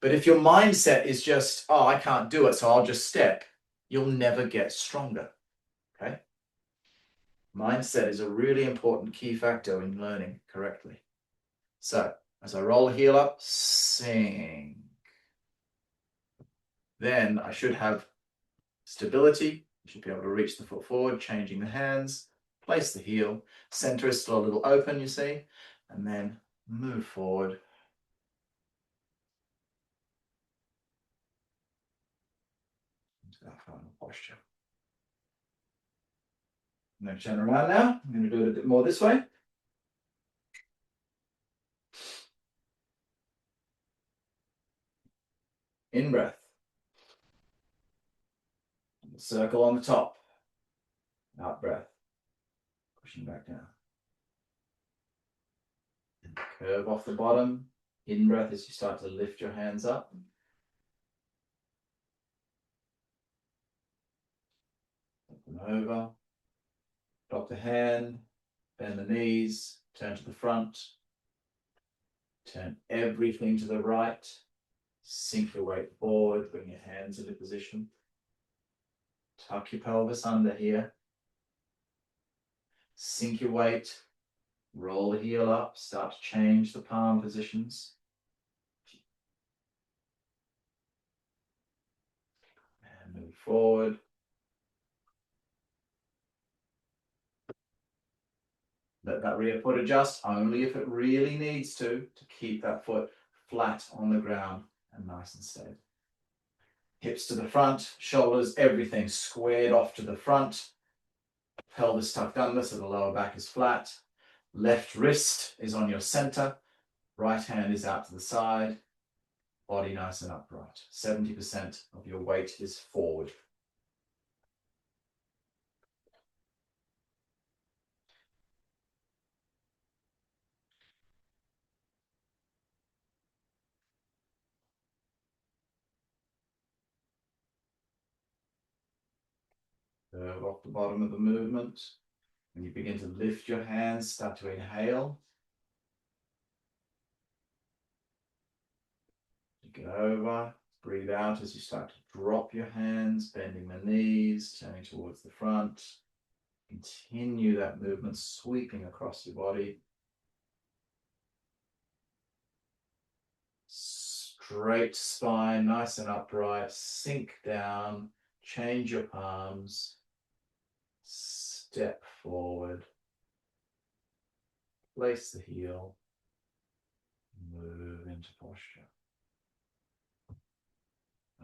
But if your mindset is just, oh, I can't do it, so I'll just step, you'll never get stronger, okay? Mindset is a really important key factor in learning correctly. So, as I roll the heel up, sink. Then I should have stability. You should be able to reach the foot forward, changing the hands, place the heel. Center is still a little open, you see, and then move forward. Into that final posture. I'm going to turn around now. I'm going to do it a bit more this way. In breath. Circle on the top. Out breath. Pushing back down. Curve off the bottom. In breath as you start to lift your hands up. Flip them over. Drop the hand. Bend the knees. Turn to the front. Turn everything to the right. Sink your weight forward. Bring your hands into position. Tuck your pelvis under here. Sink your weight. Roll the heel up. Start to change the palm positions. And move forward. Let that rear foot adjust only if it really needs to keep that foot flat on the ground and nice and steady. Hips to the front, shoulders, everything squared off to the front. Pelvis tucked under so the lower back is flat. Left wrist is on your center. Right hand is out to the side. Body nice and upright. 70% of your weight is forward. Curve off the bottom of the movement. When you begin to lift your hands, start to inhale. Take it over. Breathe out as you start to drop your hands, bending the knees, turning towards the front. Continue that movement, sweeping across your body. Straight spine, nice and upright. Sink down, change your palms. Step forward. Place the heel. Move into posture.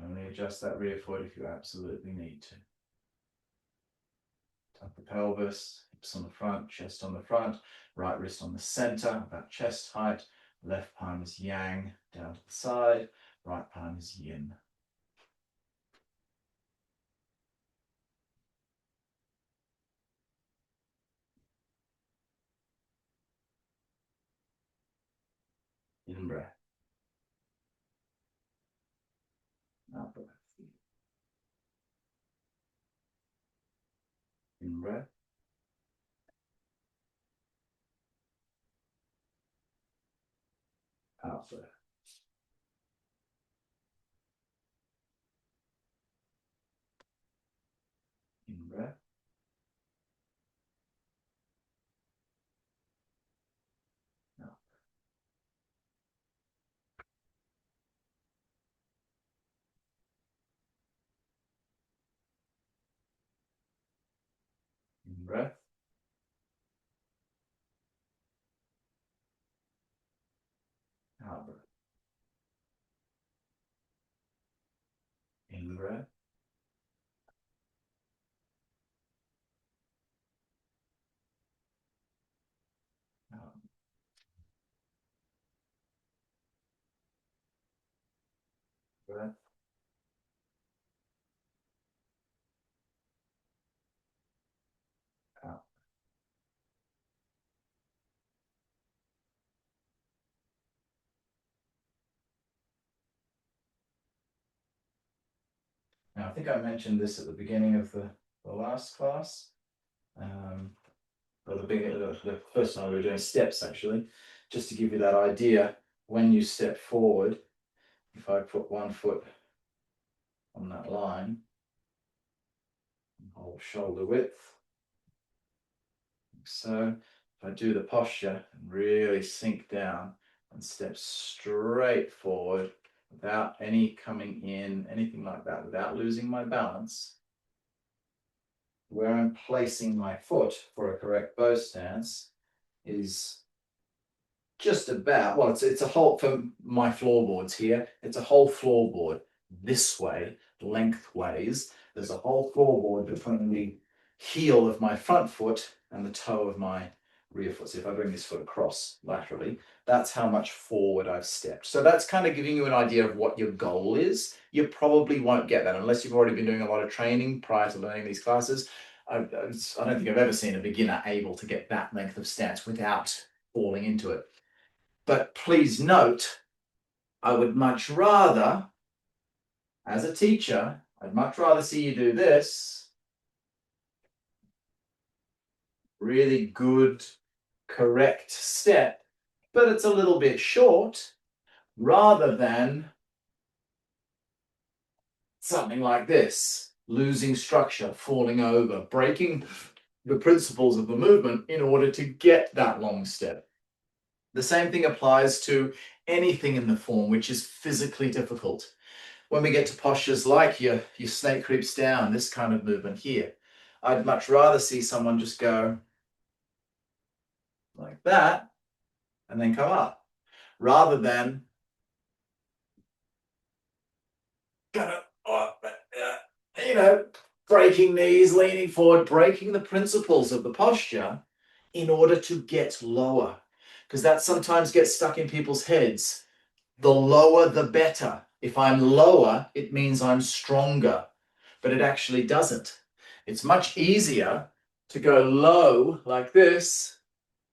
Only adjust that rear foot if you absolutely need to. Tuck the pelvis, hips on the front, chest on the front, right wrist on the center, about chest height. Left palm is yang, down to the side. Right palm is yin. In breath. Out breath. In breath. Out breath. In breath. Out. In breath. Out breath. In breath. Out. Breath. Out. Now, I think I mentioned this at the beginning of the last class. Or the first time we were doing steps, actually, just to give you that idea. When you step forward, if I put one foot on that line, hold shoulder width, like so. If I do the posture and really sink down and step straight forward without any coming in, anything like that, without losing my balance, where I'm placing my foot for a correct bow stance is just about, well, it's a whole, for my floorboards here, it's a whole floorboard this way, lengthways. There's a whole floorboard between the heel of my front foot and the toe of my rear foot. So if I bring this foot across laterally, that's how much forward I've stepped. So that's kind of giving you an idea of what your goal is. You probably won't get that unless you've already been doing a lot of training prior to learning these classes. I don't think I've ever seen a beginner able to get that length of stance without falling into it. But please note, I would much rather, as a teacher, I'd much rather see you do this. Really good, correct step, but it's a little bit short, rather than something like this, losing structure, falling over, breaking the principles of the movement in order to get that long step. The same thing applies to anything in the form which is physically difficult. When we get to postures like your snake creeps down, this kind of movement here, I'd much rather see someone just go like that and then come up, rather than kind of, you know, breaking knees, leaning forward, breaking the principles of the posture in order to get lower. Because that sometimes gets stuck in people's heads. The lower, the better. If I'm lower, it means I'm stronger, but it actually doesn't. It's much easier to go low like this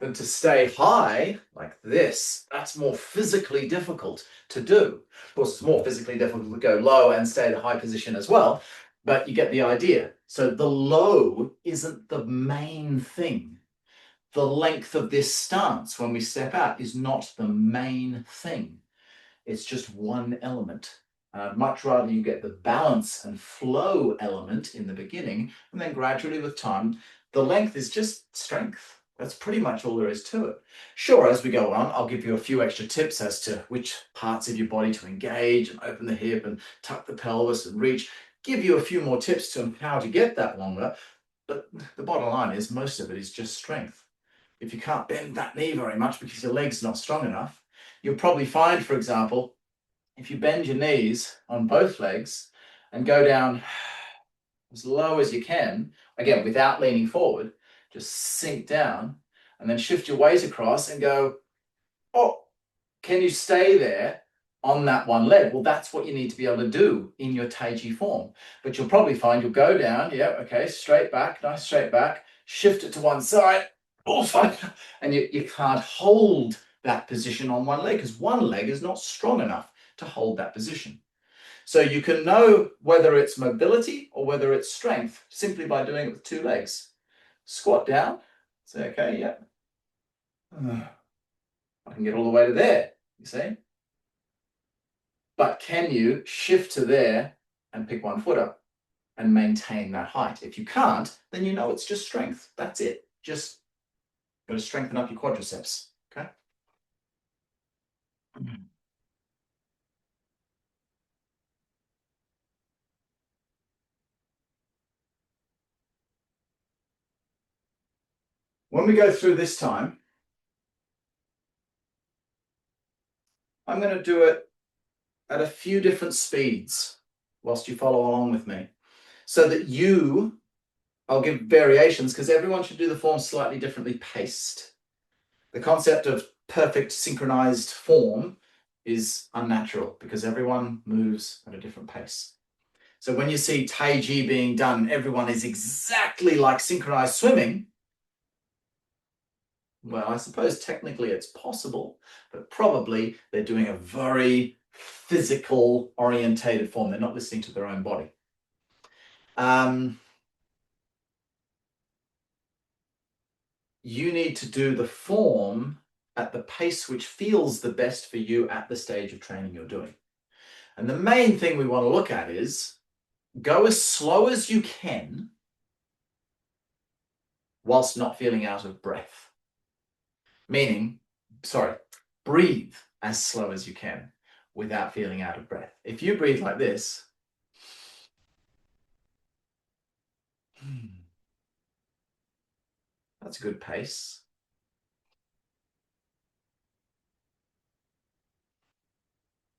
than to stay high like this. That's more physically difficult to do. Of course, it's more physically difficult to go low and stay at a high position as well, but you get the idea. So the low isn't the main thing. The length of this stance when we step out is not the main thing. It's just one element. I'd much rather you get the balance and flow element in the beginning, and then gradually with time, the length is just strength. That's pretty much all there is to it. Sure, as we go on, I'll give you a few extra tips as to which parts of your body to engage and open the hip and tuck the pelvis and reach. Give you a few more tips to how to get that longer. But the bottom line is most of it is just strength. If you can't bend that knee very much because your leg's not strong enough, you'll probably find, for example, if you bend your knees on both legs and go down as low as you can, again, without leaning forward, just sink down and then shift your weight across and go, oh, can you stay there on that one leg? Well, that's what you need to be able to do in your Taiji form. But you'll probably find you'll go down, yeah, okay, straight back, nice straight back, shift it to one side, and you can't hold that position on one leg because one leg is not strong enough to hold that position. So you can know whether it's mobility or whether it's strength simply by doing it with two legs. Squat down, say, okay, yeah. I can get all the way to there, you see? But can you shift to there and pick one foot up and maintain that height? If you can't, then you know it's just strength. That's it. Just got to strengthen up your quadriceps, okay? When we go through this time, I'm going to do it at a few different speeds whilst you follow along with me so that I'll give variations because everyone should do the form slightly differently paced. The concept of perfect synchronized form is unnatural because everyone moves at a different pace. So when you see Taiji being done, everyone is exactly like synchronized swimming. Well, I suppose technically it's possible, but probably they're doing a very physical orientated form. They're not listening to their own body. You need to do the form at the pace which feels the best for you at the stage of training you're doing. And the main thing we want to look at is go as slow as you can whilst not feeling out of breath. Meaning, breathe as slow as you can without feeling out of breath. If you breathe like this, that's a good pace.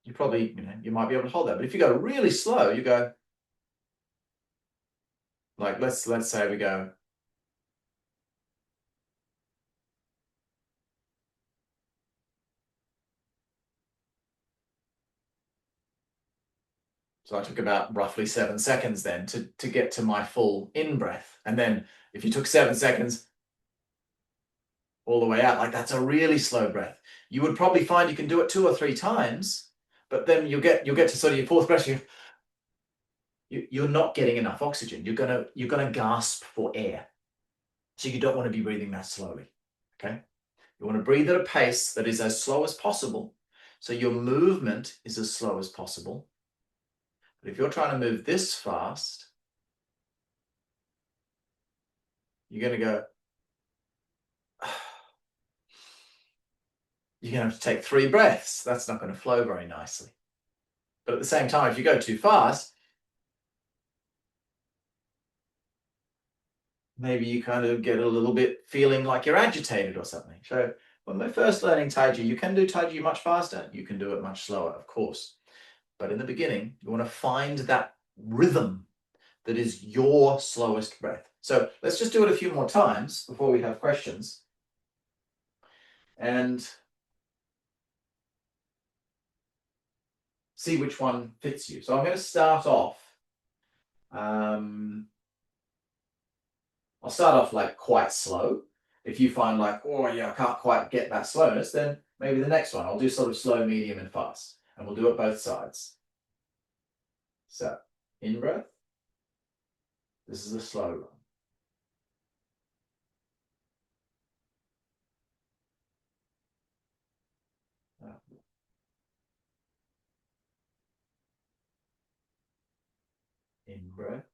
You probably, you might be able to hold that. But if you go really slow, you go, like, let's say we go, so I took about roughly 7 seconds then to get to my full in-breath. And then if you took 7 seconds all the way out, like that's a really slow breath. You would probably find you can do it 2 or 3 times, but then you'll get to sort of your fourth breath, you're not getting enough oxygen. You're gonna gasp for air. So you don't want to be breathing that slowly, okay? You want to breathe at a pace that is as slow as possible. So your movement is as slow as possible. But if you're trying to move this fast, you're going to go, you're going to have to take 3 breaths. That's not going to flow very nicely. But at the same time, if you go too fast, maybe you kind of get a little bit feeling like you're agitated or something. So when we're first learning Taiji, you can do Taiji much faster. You can do it much slower, of course. But in the beginning, you want to find that rhythm that is your slowest breath. So let's just do it a few more times before we have questions. And see which one fits you. So I'm going to start off. I'll start off like quite slow. If you find like, oh yeah, I can't quite get that slowness, then maybe the next one I'll do sort of slow, medium, and fast. And we'll do it both sides. So in breath. This is a slow one. In breath.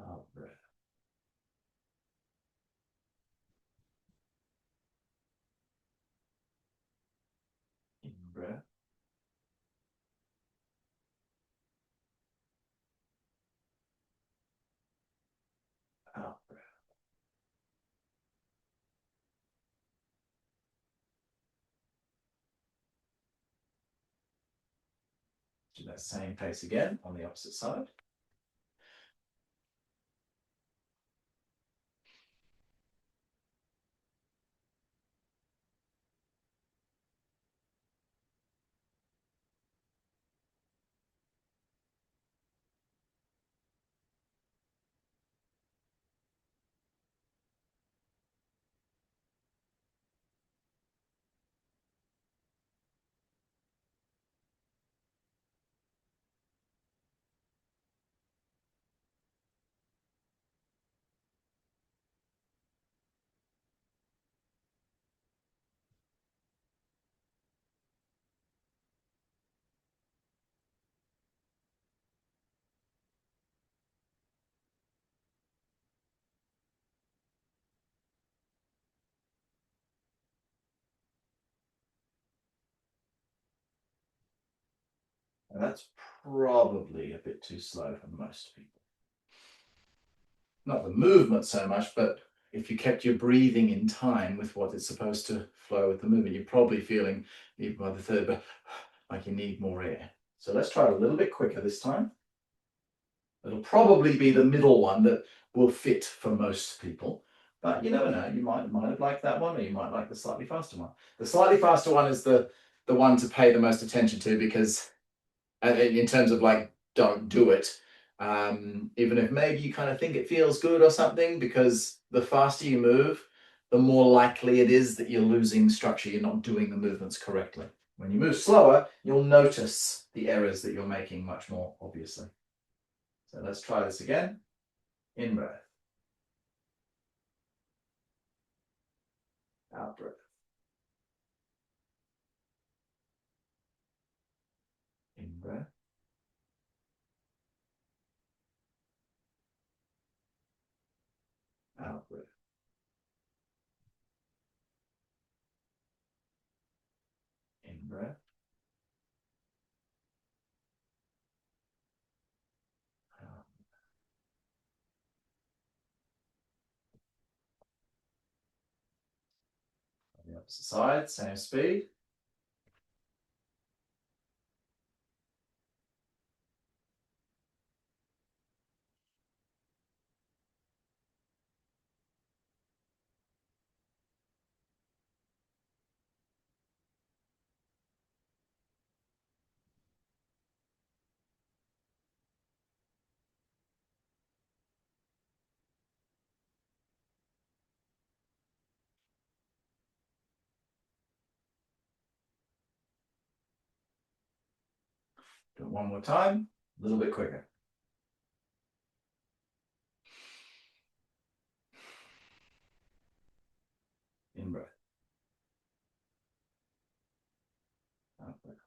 Out breath. In breath. Out breath. Do that same pace again on the opposite side. And that's probably a bit too slow for most people. Not the movement so much, but if you kept your breathing in time with what it's supposed to flow with the movement, you're probably feeling, even by the third, but like you need more air. So let's try it a little bit quicker this time. It'll probably be the middle one that will fit for most people. But you never know, you might have liked that one, or you might like the slightly faster one. The slightly faster one is the one to pay the most attention to, because in terms of like, don't do it, even if maybe you kind of think it feels good or something, because the faster you move, the more likely it is that you're losing structure, you're not doing the movements correctly. When you move slower, you'll notice the errors that you're making much more obviously. So let's try this again. In breath. Out breath. In breath. Out breath. In breath. Out. On the opposite side, same speed. Do it one more time, a little bit quicker. In breath. Out breath.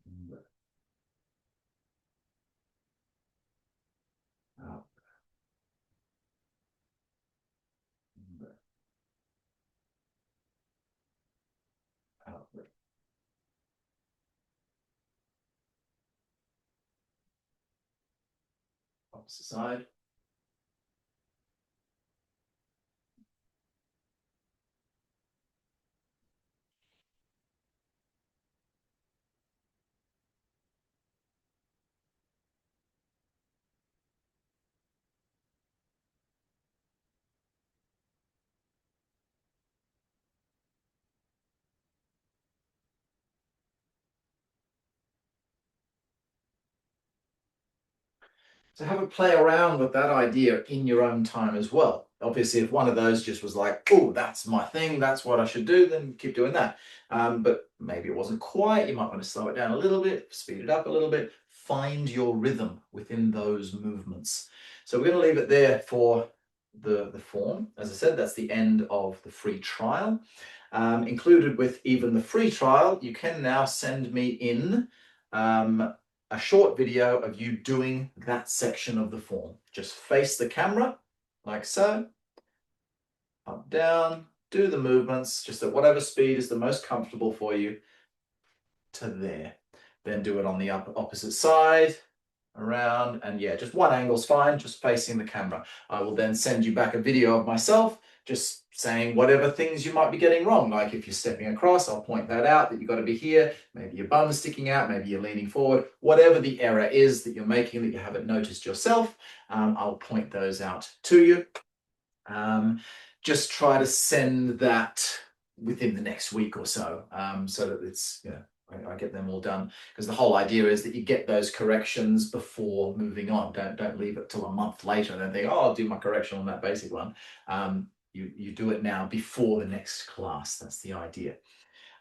In breath. Out breath. In breath. Out breath. Opposite side. So have a play around with that idea in your own time as well. Obviously, if one of those just was like, oh, that's my thing, that's what I should do, then keep doing that. But maybe it wasn't quite. You might want to slow it down a little bit, speed it up a little bit, find your rhythm within those movements. So we're going to leave it there for the form. As I said, that's the end of the free trial. Included with even the free trial, you can now send me in a short video of you doing that section of the form. Just face the camera like so, up, down, do the movements just at whatever speed is the most comfortable for you to there. Then do it on the opposite side, around, and yeah, just one angle's fine, just facing the camera. I will then send you back a video of myself just saying whatever things you might be getting wrong. Like if you're stepping across, I'll point that out, that you've got to be here. Maybe your bum's sticking out, maybe you're leaning forward. Whatever the error is that you're making that you haven't noticed yourself, I'll point those out to you. Just try to send that within the next week or so, so that it's, you know, I get them all done, because the whole idea is that you get those corrections before moving on. Don't leave it till a month later and then think, oh, I'll do my correction on that basic one. You do it now before the next class. That's the idea.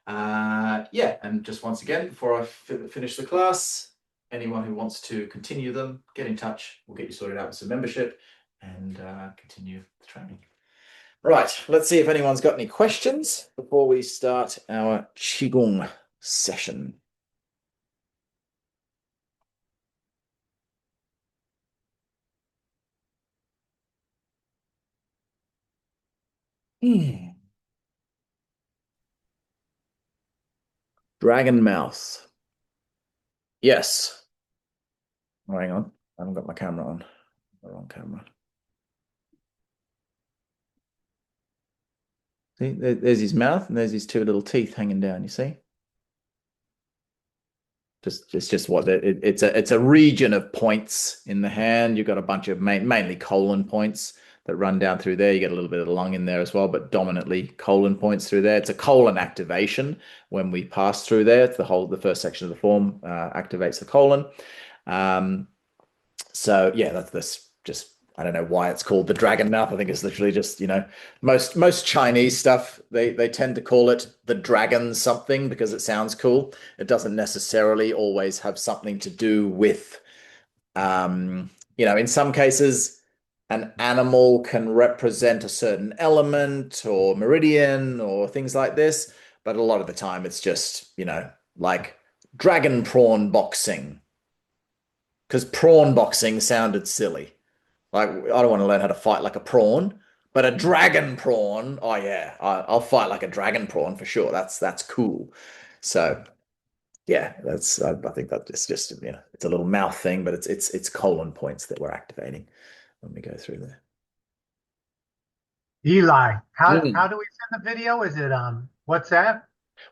Yeah, and just once again, before I finish the class, anyone who wants to continue them, get in touch. We'll get you sorted out with some membership and continue the training. Right, let's see if anyone's got any questions before we start our Qigong session. Dragon mouth. Yes. Oh, hang on. I haven't got my camera on. The wrong camera. See, there's his mouth and there's his two little teeth hanging down, you see? Just what it's a region of points in the hand. You've got a bunch of mainly colon points that run down through there. You get a little bit of the lung in there as well, but dominantly colon points through there. It's a colon activation when we pass through there. It's the first section of the form activates the colon. So yeah, that's just I don't know why it's called the dragon mouth. I think it's literally just, most Chinese stuff, they tend to call it the dragon something because it sounds cool. It doesn't necessarily always have something to do with, in some cases, an animal can represent a certain element or meridian or things like this. But a lot of the time it's just, like dragon prawn boxing because prawn boxing sounded silly. Like, I don't want to learn how to fight like a prawn, but a dragon prawn, oh yeah, I'll fight like a dragon prawn for sure. That's cool. So yeah, I think that it's just it's a little mouth thing, but it's colon points that we're activating when we go through there. Eli, how Mm. do we send the video? Is it WhatsApp?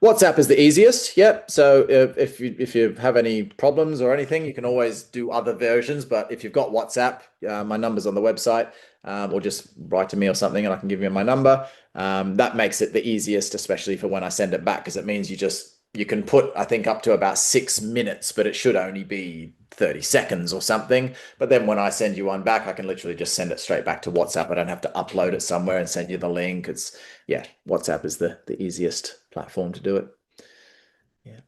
WhatsApp is the easiest. Yep. So if you have any problems or anything, you can always do other versions. But if you've got WhatsApp, my number's on the website, or just write to me or something, and I can give you my number. That makes it the easiest, especially for when I send it back, because it means you can put, I think, up to about 6 minutes, but it should only be 30 seconds or something. But then when I send you one back, I can literally just send it straight back to WhatsApp. I don't have to upload it somewhere and send you the link. Yeah, WhatsApp is the easiest platform to do it. Yeah.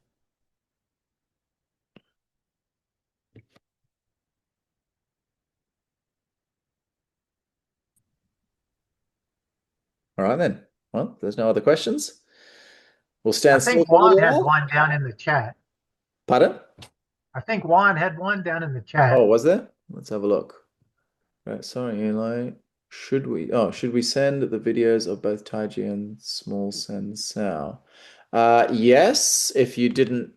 All right then. Well, there's no other questions. We'll I stand still think for a Juan little had while. one down in the chat. Pardon? I think Juan had one down in the Oh, chat. was there? Let's have a look. Right, sorry, Eli. Should we send the videos of both Taiji and Small Sensao? Yes, if you didn't,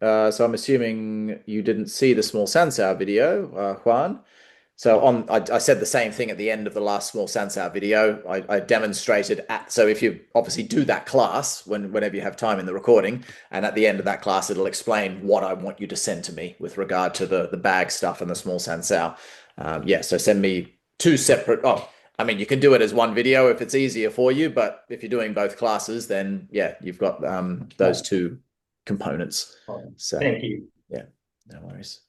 so I'm assuming you didn't see the Small Sensao video, Juan. So I said the same thing at the end of the last Small Sansar video. I demonstrated so if you obviously do that class whenever you have time in the recording, and at the end of that class, it'll explain what I want you to send to me with regard to the bag stuff and the Small Sansar. Yeah, so send me two separate. Oh, I mean, you can do it as one video if it's easier for you, but if you're doing both classes, then yeah, you've got those two components. So Thank you. yeah, no worries.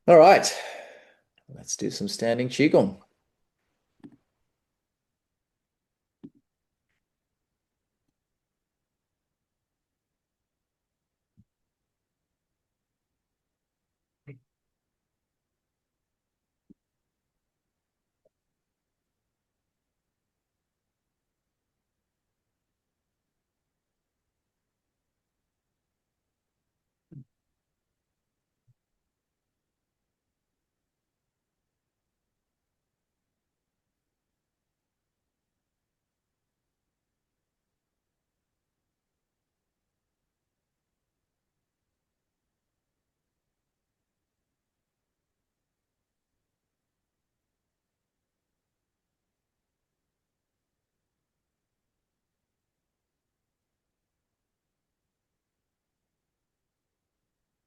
All right, let's do some standing Qigong.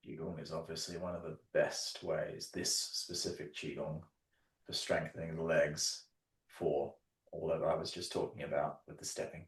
Qigong is obviously one of the best ways, this specific Qigong, for strengthening the legs for all that I was just talking about with the stepping.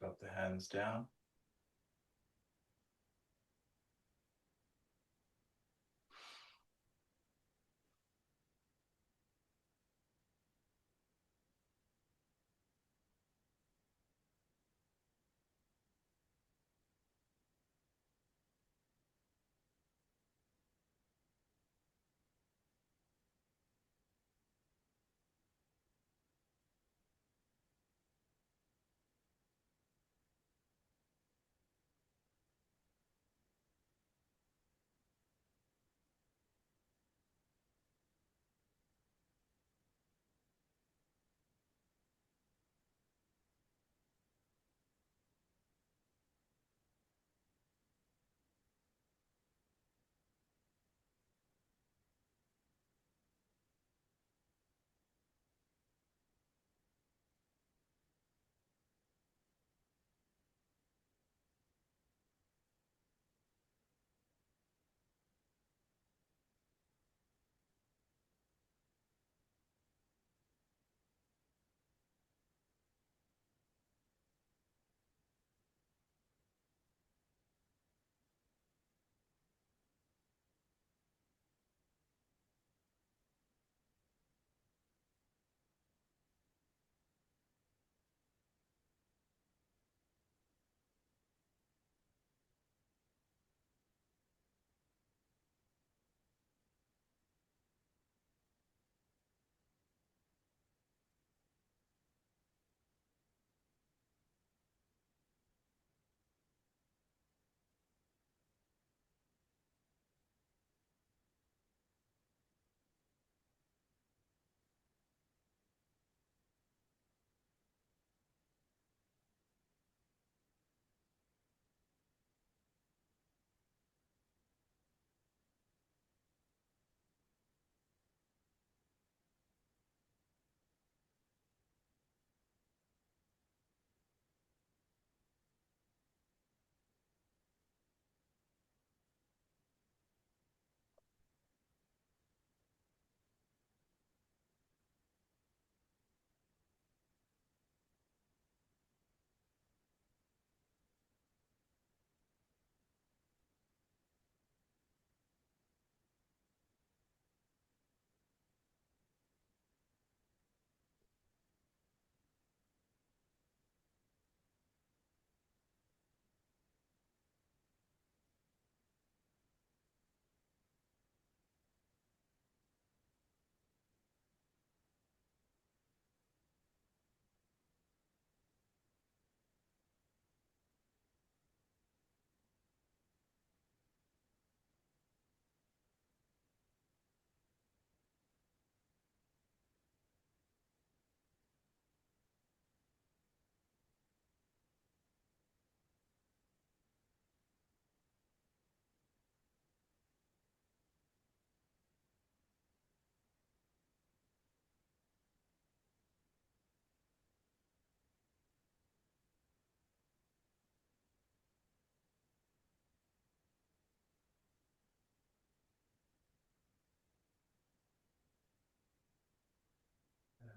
Drop the hands down.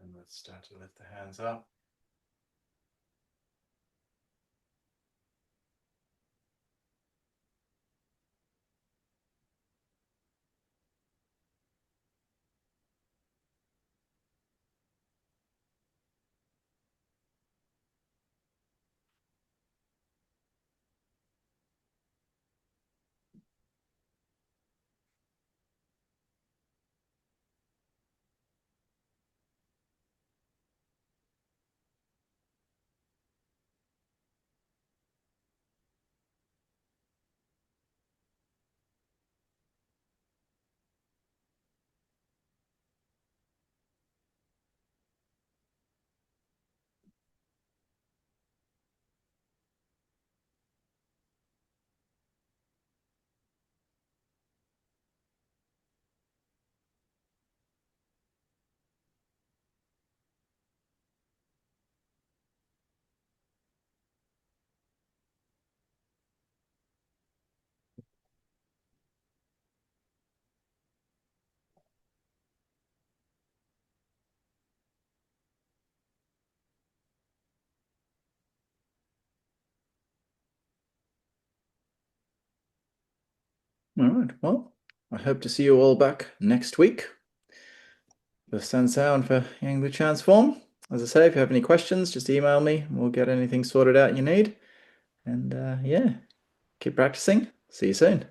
And let's start to lift the hands up. All right. Well, I hope to see you all back next week for Sensei and for Yang Lu Transform. As I say, if you have any questions, just email me. We'll get anything sorted out you need. And yeah, keep practicing. See you soon.